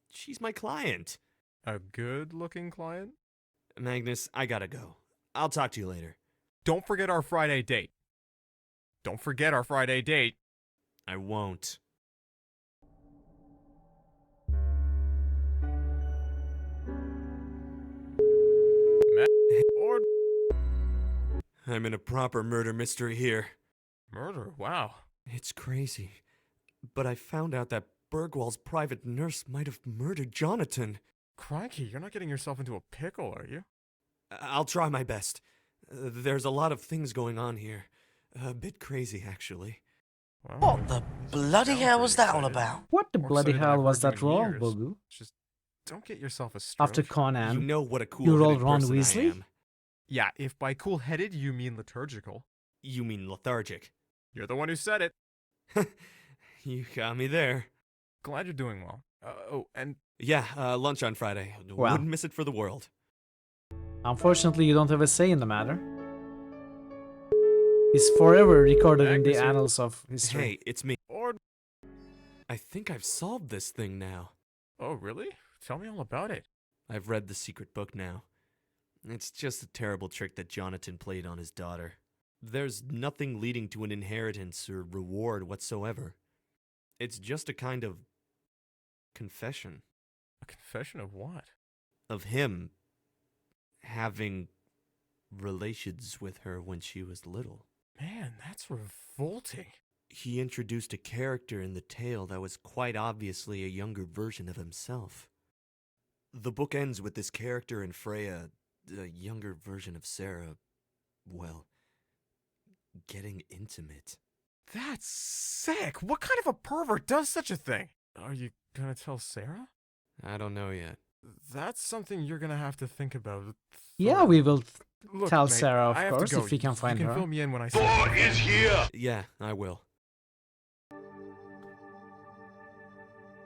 She's my client. A good-looking client? Magnus, I gotta go. I'll talk to you later. Don't forget our Friday date. Don't forget our Friday date. I won't. I'm in a proper murder mystery here. Murder? Wow. It's crazy. But I found out that Burgwall's private nurse might have murdered Jonathan. Crikey, you're not getting yourself into a pickle, are you? I'll try my best. There's a lot of things going on here. A bit crazy, actually. Well, What the bloody hell was that all about? What the More bloody excited than hell I've was heard that you in roll, years. Bogu? Just don't get yourself a stroke. After Conan, You know what a you rolled cool-headed Ron person I Weasley? am. Yeah, if by cool-headed you mean liturgical. You mean lethargic. You're the one who said it. You got me there. Glad you're doing well. And... Yeah, lunch on Friday. Well. Wouldn't miss it for the world. Unfortunately, you don't have a say in the matter. He's forever recorded in the Accuracy. annals of history. Hey, it's me. Or... I think I've solved this thing now. Oh, really? Tell me all about it. I've read the secret book now. It's just a terrible trick that Jonathan played on his daughter. There's nothing leading to an inheritance or reward whatsoever. It's just a kind of confession. A confession of what? of him having relations with her when she was little. Man, that's revolting. He introduced a character in the tale that was quite obviously a younger version of himself. The book ends with this character and Freya, the younger version of Sarah, well, getting intimate. That's sick. What kind of a pervert does such a thing? Are you gonna tell Sarah? I don't know yet. That's something you're gonna have to think about. Yeah, we will Look, tell mate, Sarah, I of have course, to go. if we can find you her. can fill me in when I Thor is here! Yeah, I will.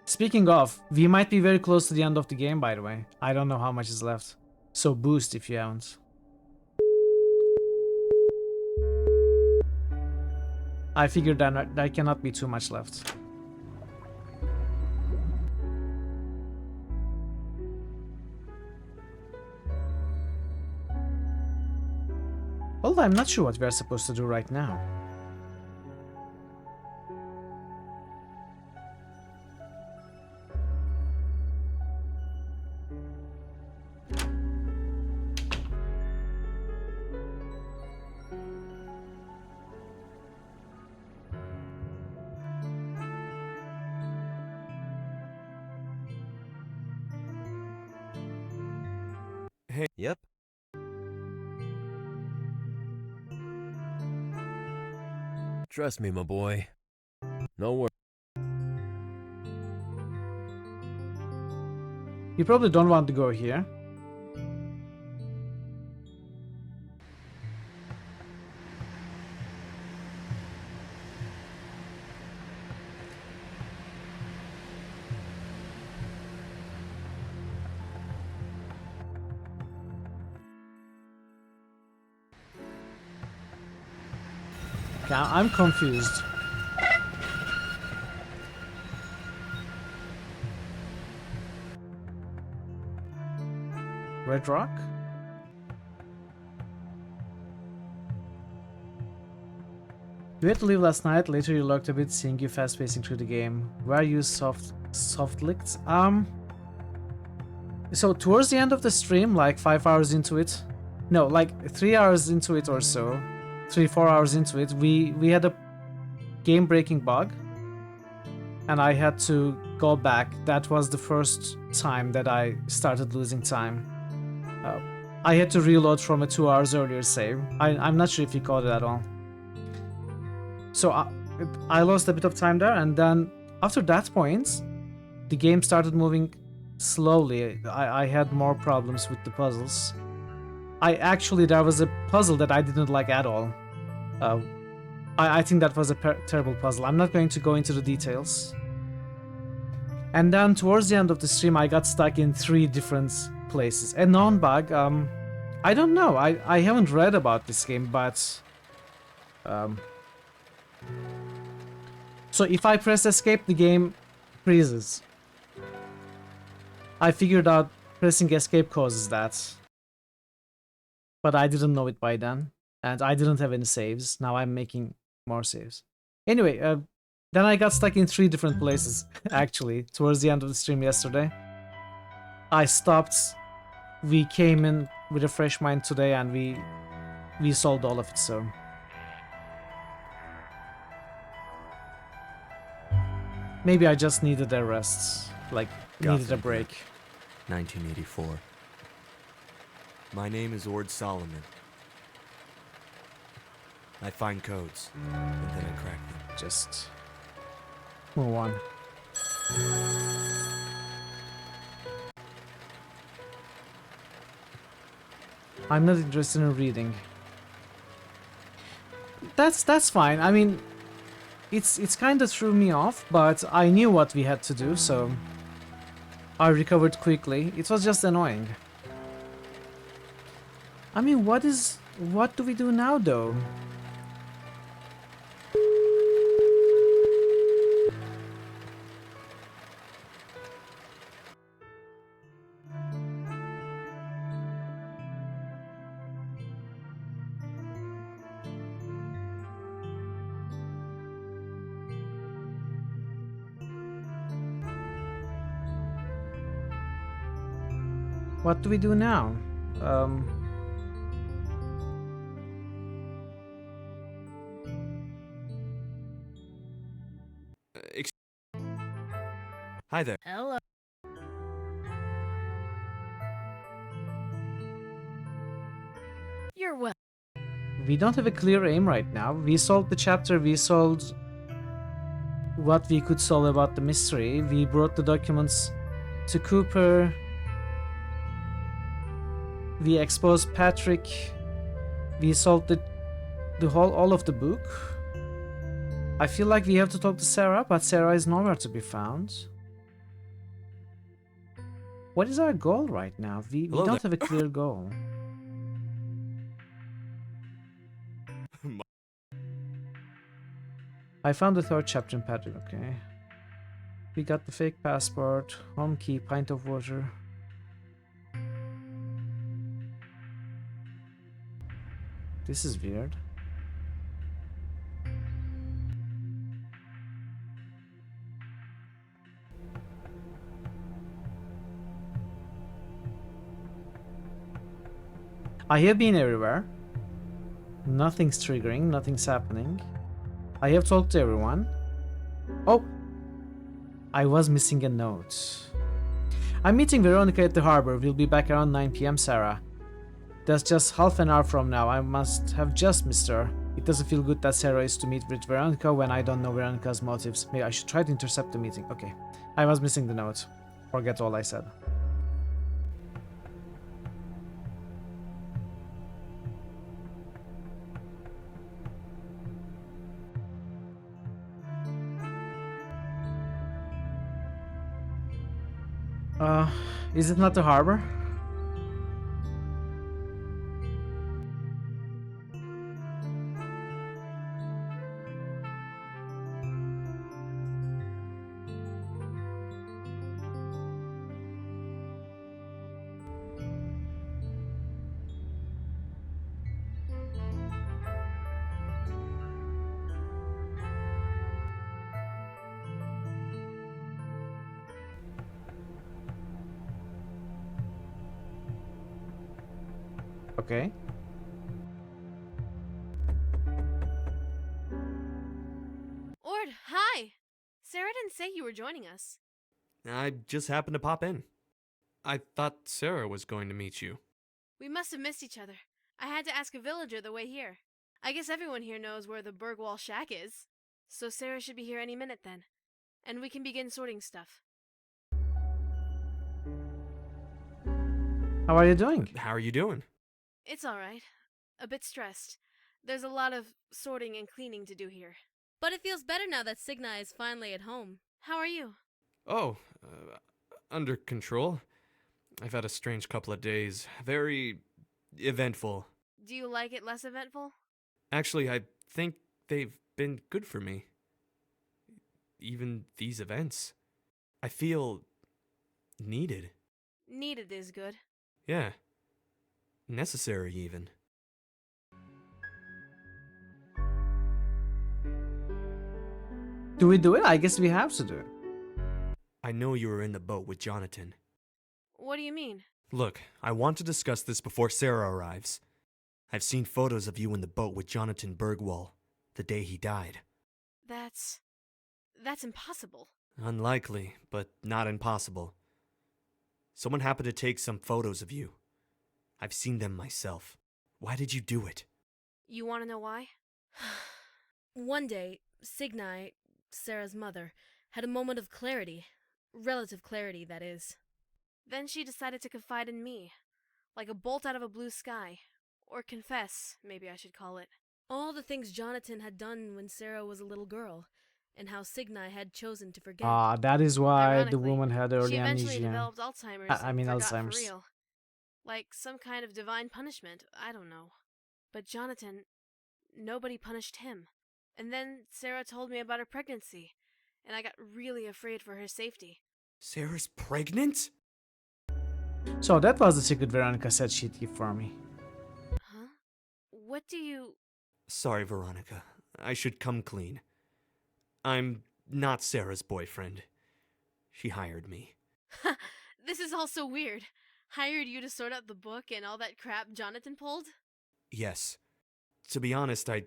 Speaking of, we might be very close to the end of the game, by the way. I don't know how much is left. So boost if you haven't. I figured that there cannot be too much left. Well, I'm not sure what we're supposed to do right now. Hey. Yep. Trust me, my boy. No worries. You probably don't want to go here. Okay, I'm confused. Red Rock? You had to leave last night, later you looked a bit, seeing you fast pacing through the game. Were you soft licked? So towards the end of the stream, like 5 hours into it, no, like 3 hours into it or so, 3-4 hours into it, we had a game breaking bug and I had to go back. That was the first time that I started losing time. I had to reload from a 2 hours earlier save. I'm not sure if you caught it at all. So I lost a bit of time there, and then after that point, the game started moving slowly. I had more problems with the puzzles. There was a puzzle that I didn't like at all. I think that was a terrible puzzle. I'm not going to go into the details. And then towards the end of the stream, I got stuck in 3 different places. A known bug, I don't know. I haven't read about this game, but so if I press escape, the game freezes. I figured out pressing escape causes that, but I didn't know it by then, and I didn't have any saves. Now I'm making more saves. Anyway, then I got stuck in 3 different places, actually, towards the end of the stream yesterday. I stopped, we came in with a fresh mind today, and we solved all of it, so... Maybe I just needed a rest, like, needed a break. 1984. My name is Ord Solomon. I find codes, and then I crack them. Just move on. I'm not interested in reading. That's fine. I mean, it's kind of threw me off, but I knew what we had to do, so I recovered quickly. It was just annoying. I mean, what do we do now, though? What do we do now? Hi there. Hello. You're well. We don't have a clear aim right now. We solved the chapter, we solved what we could solve about the mystery. We brought the documents to Cooper. We exposed Patrick. We solved all of the book. I feel like we have to talk to Sarah, but Sarah is nowhere to be found. What is our goal right now? We don't have a clear goal. I found the third chapter in Patrick, okay. We got the fake passport, home key, pint of water. This is weird. I have been everywhere. Nothing's triggering, nothing's happening. I have talked to everyone. Oh! I was missing a note. I'm meeting Veronica at the harbor. We'll be back around 9 PM, Sarah. That's just half an hour from now. I must have just missed her. It doesn't feel good that Sarah is to meet with Veronica when I don't know Veronica's motives. Maybe I should try to intercept the meeting. Okay. I was missing the note. Forget all I said. Is it not the harbor? Okay. Ord, hi! Sarah didn't say you were joining us. I just happened to pop in. I thought Sarah was going to meet you. We must have missed each other. I had to ask a villager the way here. I guess everyone here knows where the Bergwall shack is. So Sarah should be here any minute then. And we can begin sorting stuff. How are you doing? How are you doing? It's alright. A bit stressed. There's a lot of sorting and cleaning to do here. But it feels better now that Signa is finally at home. How are you? Oh, under control. I've had a strange couple of days. Very eventful. Do you like it less eventful? Actually, I think they've been good for me. Even these events. I feel needed. Needed is good. Yeah. Necessary, even. Do we do it? I guess we have to do it. I know you were in the boat with Jonathan. What do you mean? Look, I want to discuss this before Sarah arrives. I've seen photos of you in the boat with Jonathan Bergwall, the day he died. That's impossible. Unlikely, but not impossible. Someone happened to take some photos of you. I've seen them myself. Why did you do it? You want to know why? One day, Signai, Sarah's mother, had a moment of clarity. Relative clarity, that is. Then she decided to confide in me. Like a bolt out of a blue sky. Or confess, maybe I should call it. All the things Jonathan had done when Sarah was a little girl, and how Signai had chosen to forget. Ah, that is why the Ironically, woman had early she eventually amnesia. developed Alzheimer's I mean and forgot Alzheimer's. for real. Like some kind of divine punishment, I don't know. But Jonathan, nobody punished him. And then Sarah told me about her pregnancy, and I got really afraid for her safety. Sarah's pregnant? So that was the secret Veronica said she'd give for me. Huh? What do you... Sorry, Veronica. I should come clean. I'm not Sarah's boyfriend. She hired me. This is all so weird. Hired you to sort out the book and all that crap Jonathan pulled? Yes. To be honest, I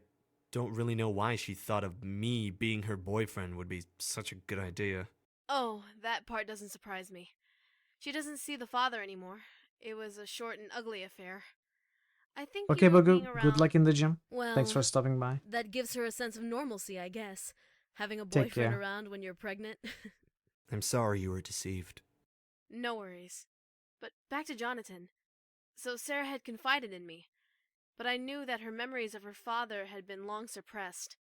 don't really know why she thought of me being her boyfriend would be such a good idea. Oh, that part doesn't surprise me. She doesn't see the father anymore. It was a short and ugly affair. I think Okay, you but being good luck in the gym. Well, Thanks for stopping by. That gives her a sense of normalcy, I guess. Having a Take boyfriend care. around when you're pregnant. I'm sorry you were deceived. No worries. But back to Jonathan. So Sarah had confided in me, but I knew that her memories of her father had been long suppressed,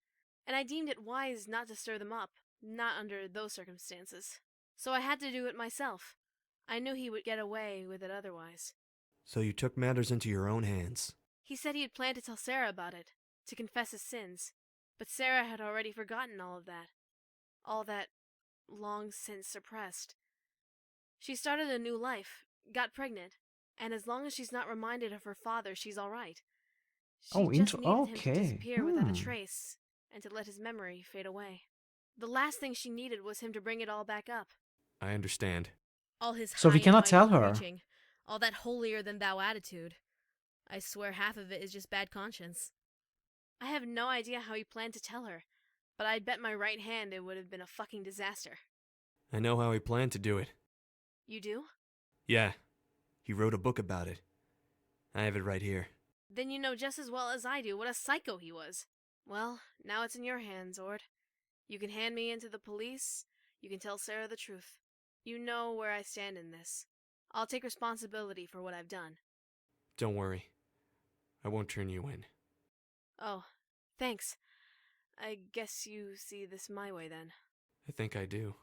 and I deemed it wise not to stir them up, not under those circumstances. So I had to do it myself. I knew he would get away with it otherwise. So you took matters into your own hands. He said he had planned to tell Sarah about it, to confess his sins, but Sarah had already forgotten all of that. All that long since suppressed. She started a new life, got pregnant, and as long as she's not reminded of her father, she's all right. She just needed him to disappear without a trace, and to let his memory fade away. The last thing she needed was him to bring it all back up. I understand. All his So we high cannot and tell mighty her. preaching, all that holier-than-thou attitude. I swear half of it is just bad conscience. I have no idea how he planned to tell her, but I'd bet my right hand it would have been a fucking disaster. I know how he planned to do it. You do? Yeah. He wrote a book about it. I have it right here. Then you know just as well as I do what a psycho he was. Well, now it's in your hands, Ord. You can hand me into the police. You can tell Sarah the truth. You know where I stand in this. I'll take responsibility for what I've done. Don't worry. I won't turn you in. Oh, thanks. I guess you see this my way then. I think I do.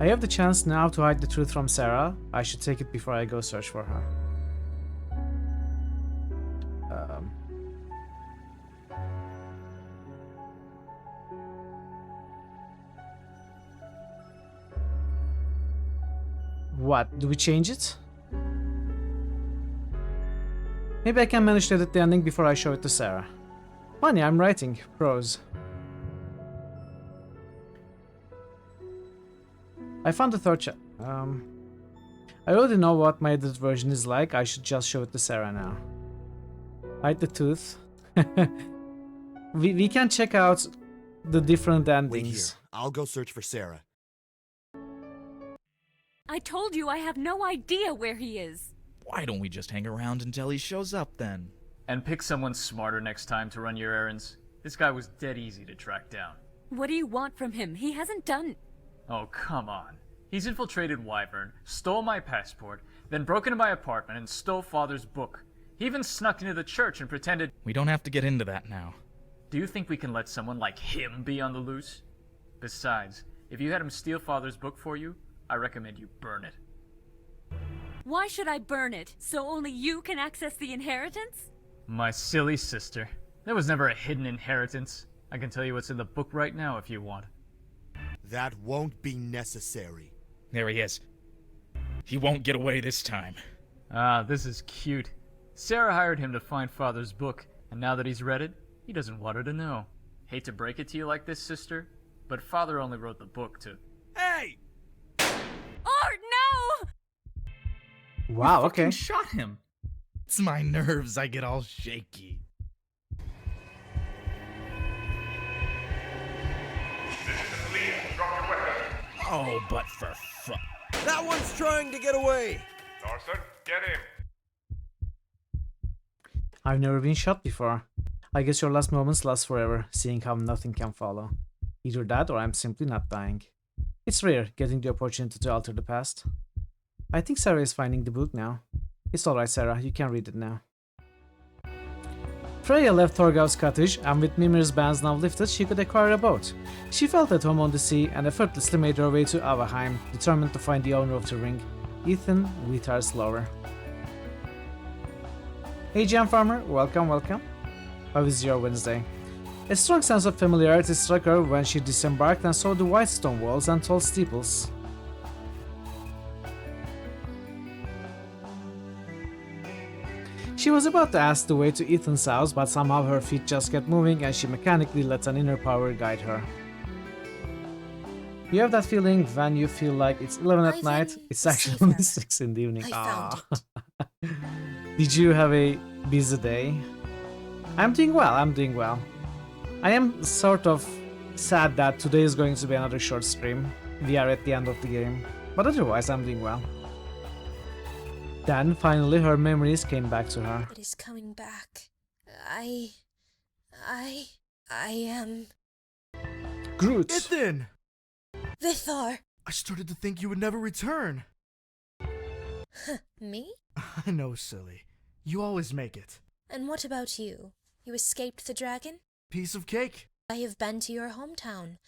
I have the chance now to hide the truth from Sarah. I should take it before I go search for her. What? Do we change it? Maybe I can manage to edit the ending before I show it to Sarah. Funny, I'm writing prose. I found the third I already know what my edited version is like. I should just show it to Sarah now. Hide the tooth. we can check out the different endings. Wait here. I'll go search for Sarah. I told you I have no idea where he is. Why don't we just hang around until he shows up then? And pick someone smarter next time to run your errands. This guy was dead easy to track down. What do you want from him? He hasn't done... Oh, come on. He's infiltrated Wyvern, stole my passport, then broke into my apartment and stole Father's book. He even snuck into the church and pretended... We don't have to get into that now. Do you think we can let someone like him be on the loose? Besides, if you had him steal Father's book for you, I recommend you burn it. Why should I burn it? So only you can access the inheritance? My silly sister. There was never a hidden inheritance. I can tell you what's in the book right now if you want. That won't be necessary. There he is. He won't get away this time. Ah, this is cute. Sarah hired him to find Father's book, and now that he's read it, he doesn't want her to know. Hate to break it to you like this, sister, but Father only wrote the book to... Hey! Oh, no! Wow, You okay. fucking shot him. It's my nerves, I get all shaky. Oh, but for fuck. That one's trying to get away. Larson, get him. I've never been shot before. I guess your last moments last forever, seeing how nothing can follow. Either that or I'm simply not dying. It's rare getting the opportunity to alter the past. I think Sarah is finding the book now. It's alright, Sarah, you can read it now. Freya left Thorgav's cottage, and with Mimir's bands now lifted, she could acquire a boat. She felt at home on the sea and effortlessly made her way to Avaheim, determined to find the owner of the ring, Ethan Wheatar Slower. Hey Jam Farmer, welcome, welcome. How is your Wednesday? A strong sense of familiarity struck her when she disembarked and saw the white stone walls and tall steeples. She was about to ask the way to Ethan's house, but somehow her feet just kept moving and she mechanically let an inner power guide her. You have that feeling when you feel like it's 11 at night, it's actually only 6 in the evening. I found it. Did you have a busy day? I'm doing well, I'm doing well. I am sort of sad that today is going to be another short stream. We are at the end of the game. But otherwise, I'm doing well. Then, finally, her memories came back to her. It is coming back. I am... Groot! Ethan! Vithar! I started to think you would never return. Me? I know, silly. You always make it. And what about you? You escaped the dragon? Piece of cake. I have been to your hometown.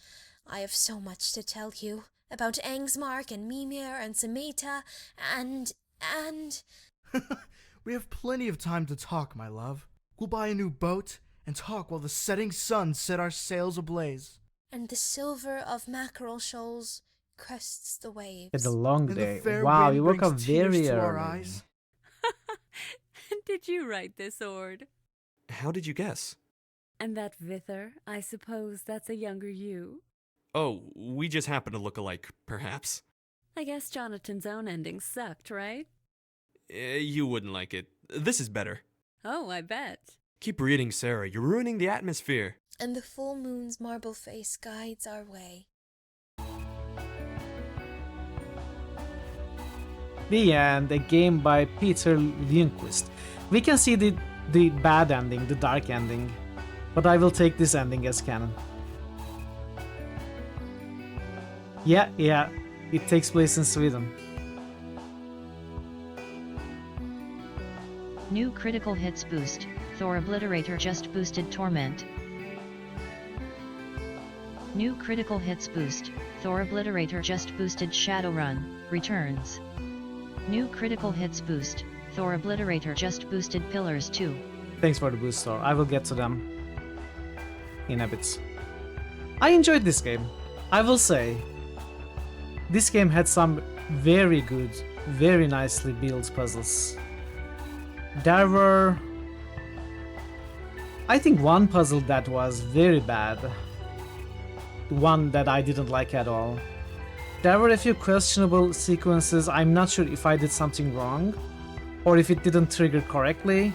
I have so much to tell you. About Angsmark and Mimir and Samita and... We have plenty of time to talk, my love. We'll buy a new boat and talk while the setting sun set our sails ablaze. And the silver of mackerel shoals crests the waves. It's a long day. fair Wow, wind you woke up brings tears very to our early. eyes. Did you write this, Ord? How did you guess? And that Vithar, I suppose that's a younger you? Oh, we just happen to look alike, perhaps. I guess Jonathan's own ending sucked, right? You wouldn't like it. This is better. Oh, I bet. Keep reading, Sarah. You're ruining the atmosphere. And the full moon's marble face guides our way. The End, a game by Peter Lundquist. We can see the bad ending, the dark ending, but I will take this ending as canon. Yeah, it takes place in Sweden. New critical hits boost. Thor Obliterator just boosted Torment. New critical hits boost. Thor Obliterator just boosted Shadowrun. Returns. New critical hits boost. Thor Obliterator just boosted Pillars 2. Thanks for the boost, Thor. I will get to them in a bit. I enjoyed this game. I will say, this game had some very good, very nicely built puzzles. There were, I think, one puzzle that was very bad. One that I didn't like at all. There were a few questionable sequences. I'm not sure if I did something wrong, or if it didn't trigger correctly,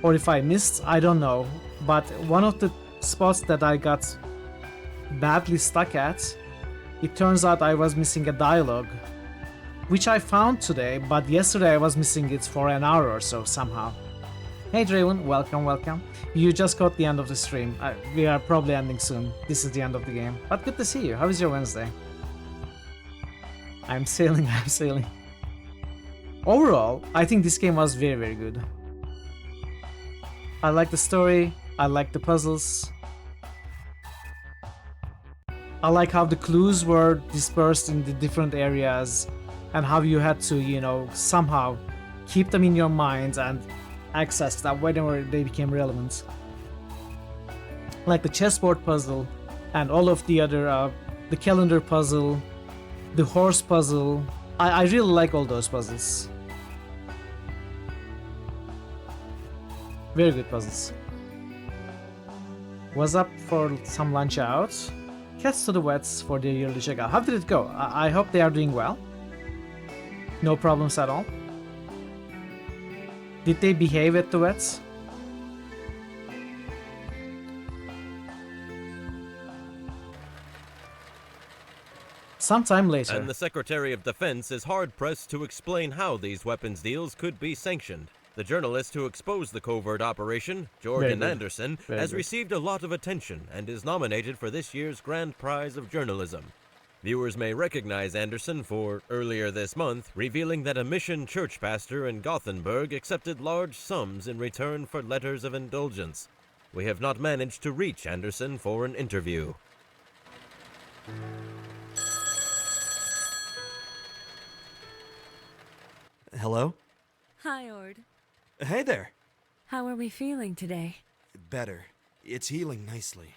or if I missed, I don't know. But one of the spots that I got badly stuck at, it turns out I was missing a dialogue, which I found today, but yesterday I was missing it for an hour or so somehow. Hey Draven, welcome. You just got the end of the stream. We are probably ending soon. This is the end of the game. But good to see you. How is your Wednesday? I'm sailing. Overall, I think this game was very, very good. I like the story. I like the puzzles. I like how the clues were dispersed in the different areas and how you had to, somehow keep them in your mind and access them whenever they became relevant. Like the chessboard puzzle and all of the other, the calendar puzzle, the horse puzzle. I really like all those puzzles. Very good puzzles. Was up for some lunch out. Cats to the Wets for their yearly checkout. How did it go? I hope they are doing well. No problems at all. Did they behave at the Wets? Sometime later. And the Secretary of Defense is hard-pressed to explain how these weapons deals could be sanctioned. The journalist who exposed the covert operation, Jorgen Anderson, has received a lot of attention and is nominated for this year's Grand Prize of Journalism. Viewers may recognize Anderson for, earlier this month, revealing that a mission church pastor in Gothenburg accepted large sums in return for letters of indulgence. We have not managed to reach Anderson for an interview. Hello? Hi, Ord. Hey there. How are we feeling today? Better. It's healing nicely.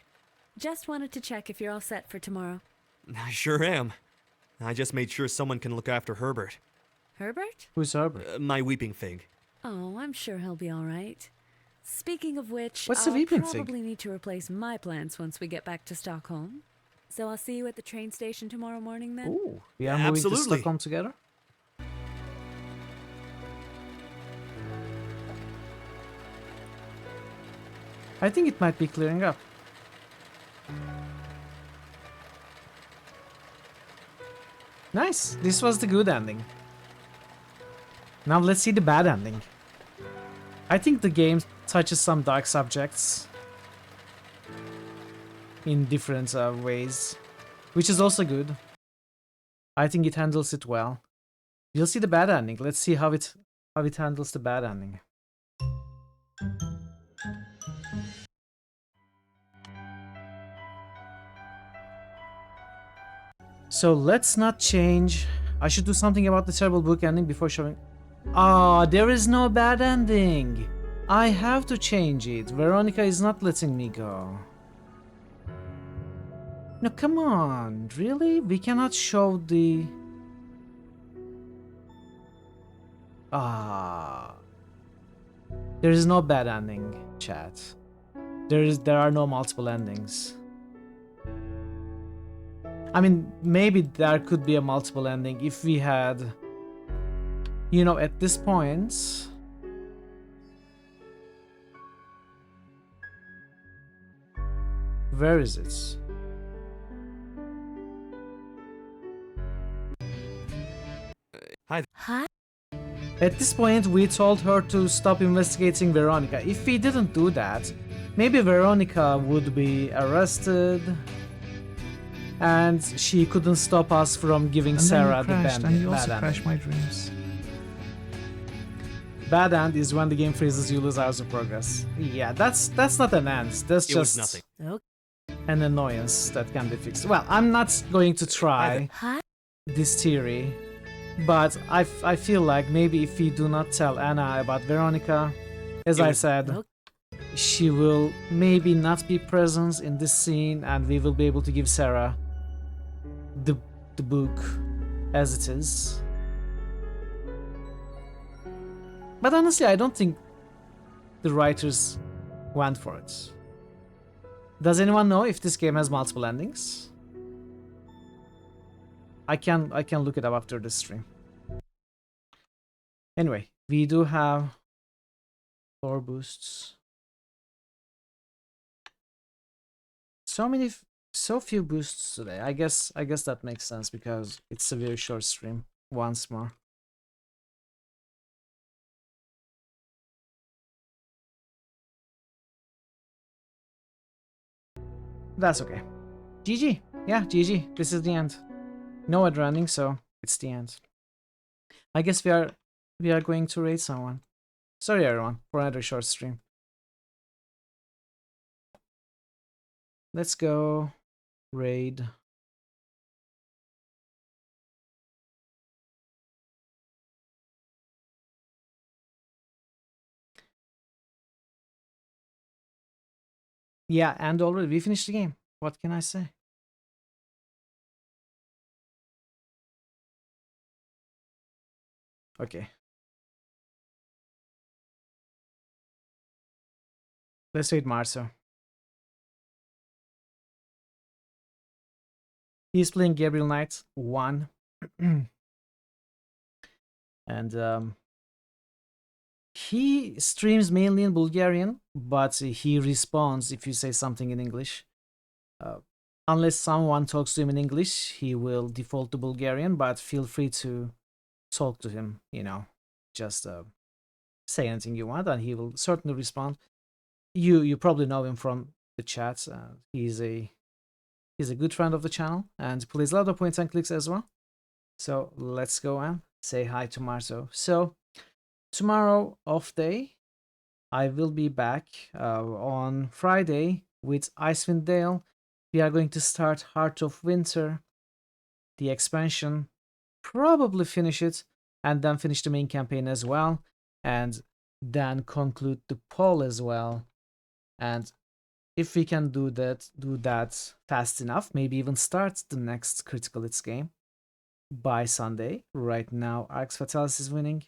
Just wanted to check if you're all set for tomorrow. I sure am. I just made sure someone can look after Herbert. Herbert? Who's Herbert? My weeping fig. Oh, I'm sure he'll be all right. Speaking of which, What's the I'll weeping fig? probably need to replace my plants once we get back to Stockholm. So I'll see you at the train station tomorrow morning then? Ooh, we are moving to Absolutely. Stockholm together? I think it might be clearing up. Nice, this was the good ending. Now let's see the bad ending. I think the game touches some dark subjects in different ways, which is also good. I think it handles it well. You'll see the bad ending. Let's see how it handles the bad ending. So let's not change. I should do something about the terrible book ending before showing. Ah, there is no bad ending. I have to change it. Veronica is not letting me go. No, come on. Really? We cannot show the... Ah. There is no bad ending, chat. There are no multiple endings. I mean, maybe there could be a multiple ending if we had... You know, at this point... Where is it? Hi. Hi. At this point, we told her to stop investigating Veronica. If we didn't do that, maybe Veronica would be arrested, and she couldn't stop us from giving Sarah the bad and you bad also end. crashed my dreams. Bad end is when the game freezes, you lose hours of progress. Yeah, that's not an end. That's It was just nothing. an annoyance that can be fixed. Well, I'm not going to try this theory, but I feel like maybe if we do not tell Anna about Veronica, as I said, she will maybe not be present in this scene, and we will be able to give Sarah the book as it is. But honestly, I don't think the writers went for it. Does anyone know if this game has multiple endings? I can look it up after the stream. Anyway, we do have 4 boosts. So few boosts today. I guess that makes sense because it's a very short stream. Once more. That's okay. GG. Yeah, GG. This is the end. No other ending, so it's the end. I guess we are going to raid someone. Sorry everyone for another short stream. Let's go raid. Yeah, and already we finished the game. What can I say? Okay. Let's raid Marso. He's playing Gabriel Knight 1. And he streams mainly in Bulgarian, but he responds if you say something in English. Unless someone talks to him in English, he will default to Bulgarian, but feel free to talk to him, you know, just say anything you want and he will certainly respond. You probably know him from the chats. He's a good friend of the channel and plays a lot of points and clicks as well. So let's go and say hi to Marzo. So tomorrow, off day, I will be back on Friday with Icewind Dale. We are going to start Heart of Winter, the expansion, probably finish it, and then finish the main campaign as well, and then conclude the poll as well. And if we can do that fast enough, maybe even start the next Critical Hits game by Sunday. Right now, Arx Fatalis is winning.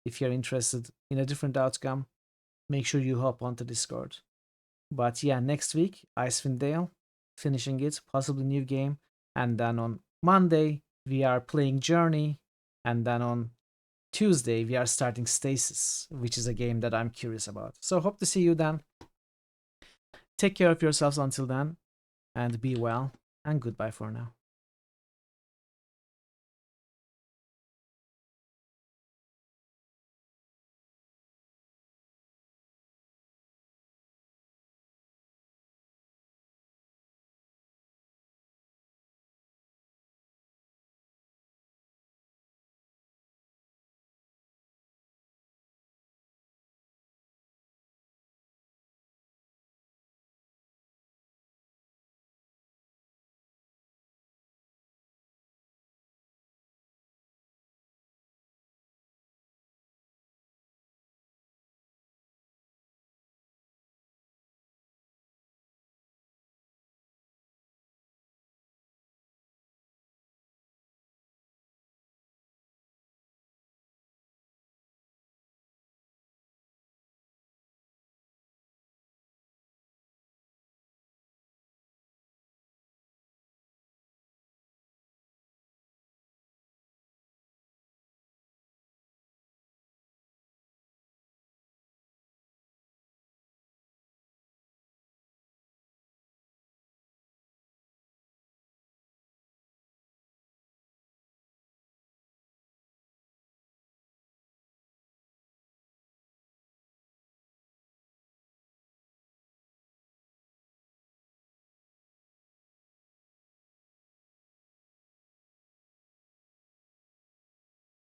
If you're interested in a different outcome, make sure you hop onto Discord. But yeah, next week, Icewind Dale. finishing it, possibly new game. And then on Monday, we are playing Journey. And then on Tuesday, we are starting Stasis, which is a game that I'm curious about. So hope to see you then. Take care of yourselves until then, and be well, and goodbye for now.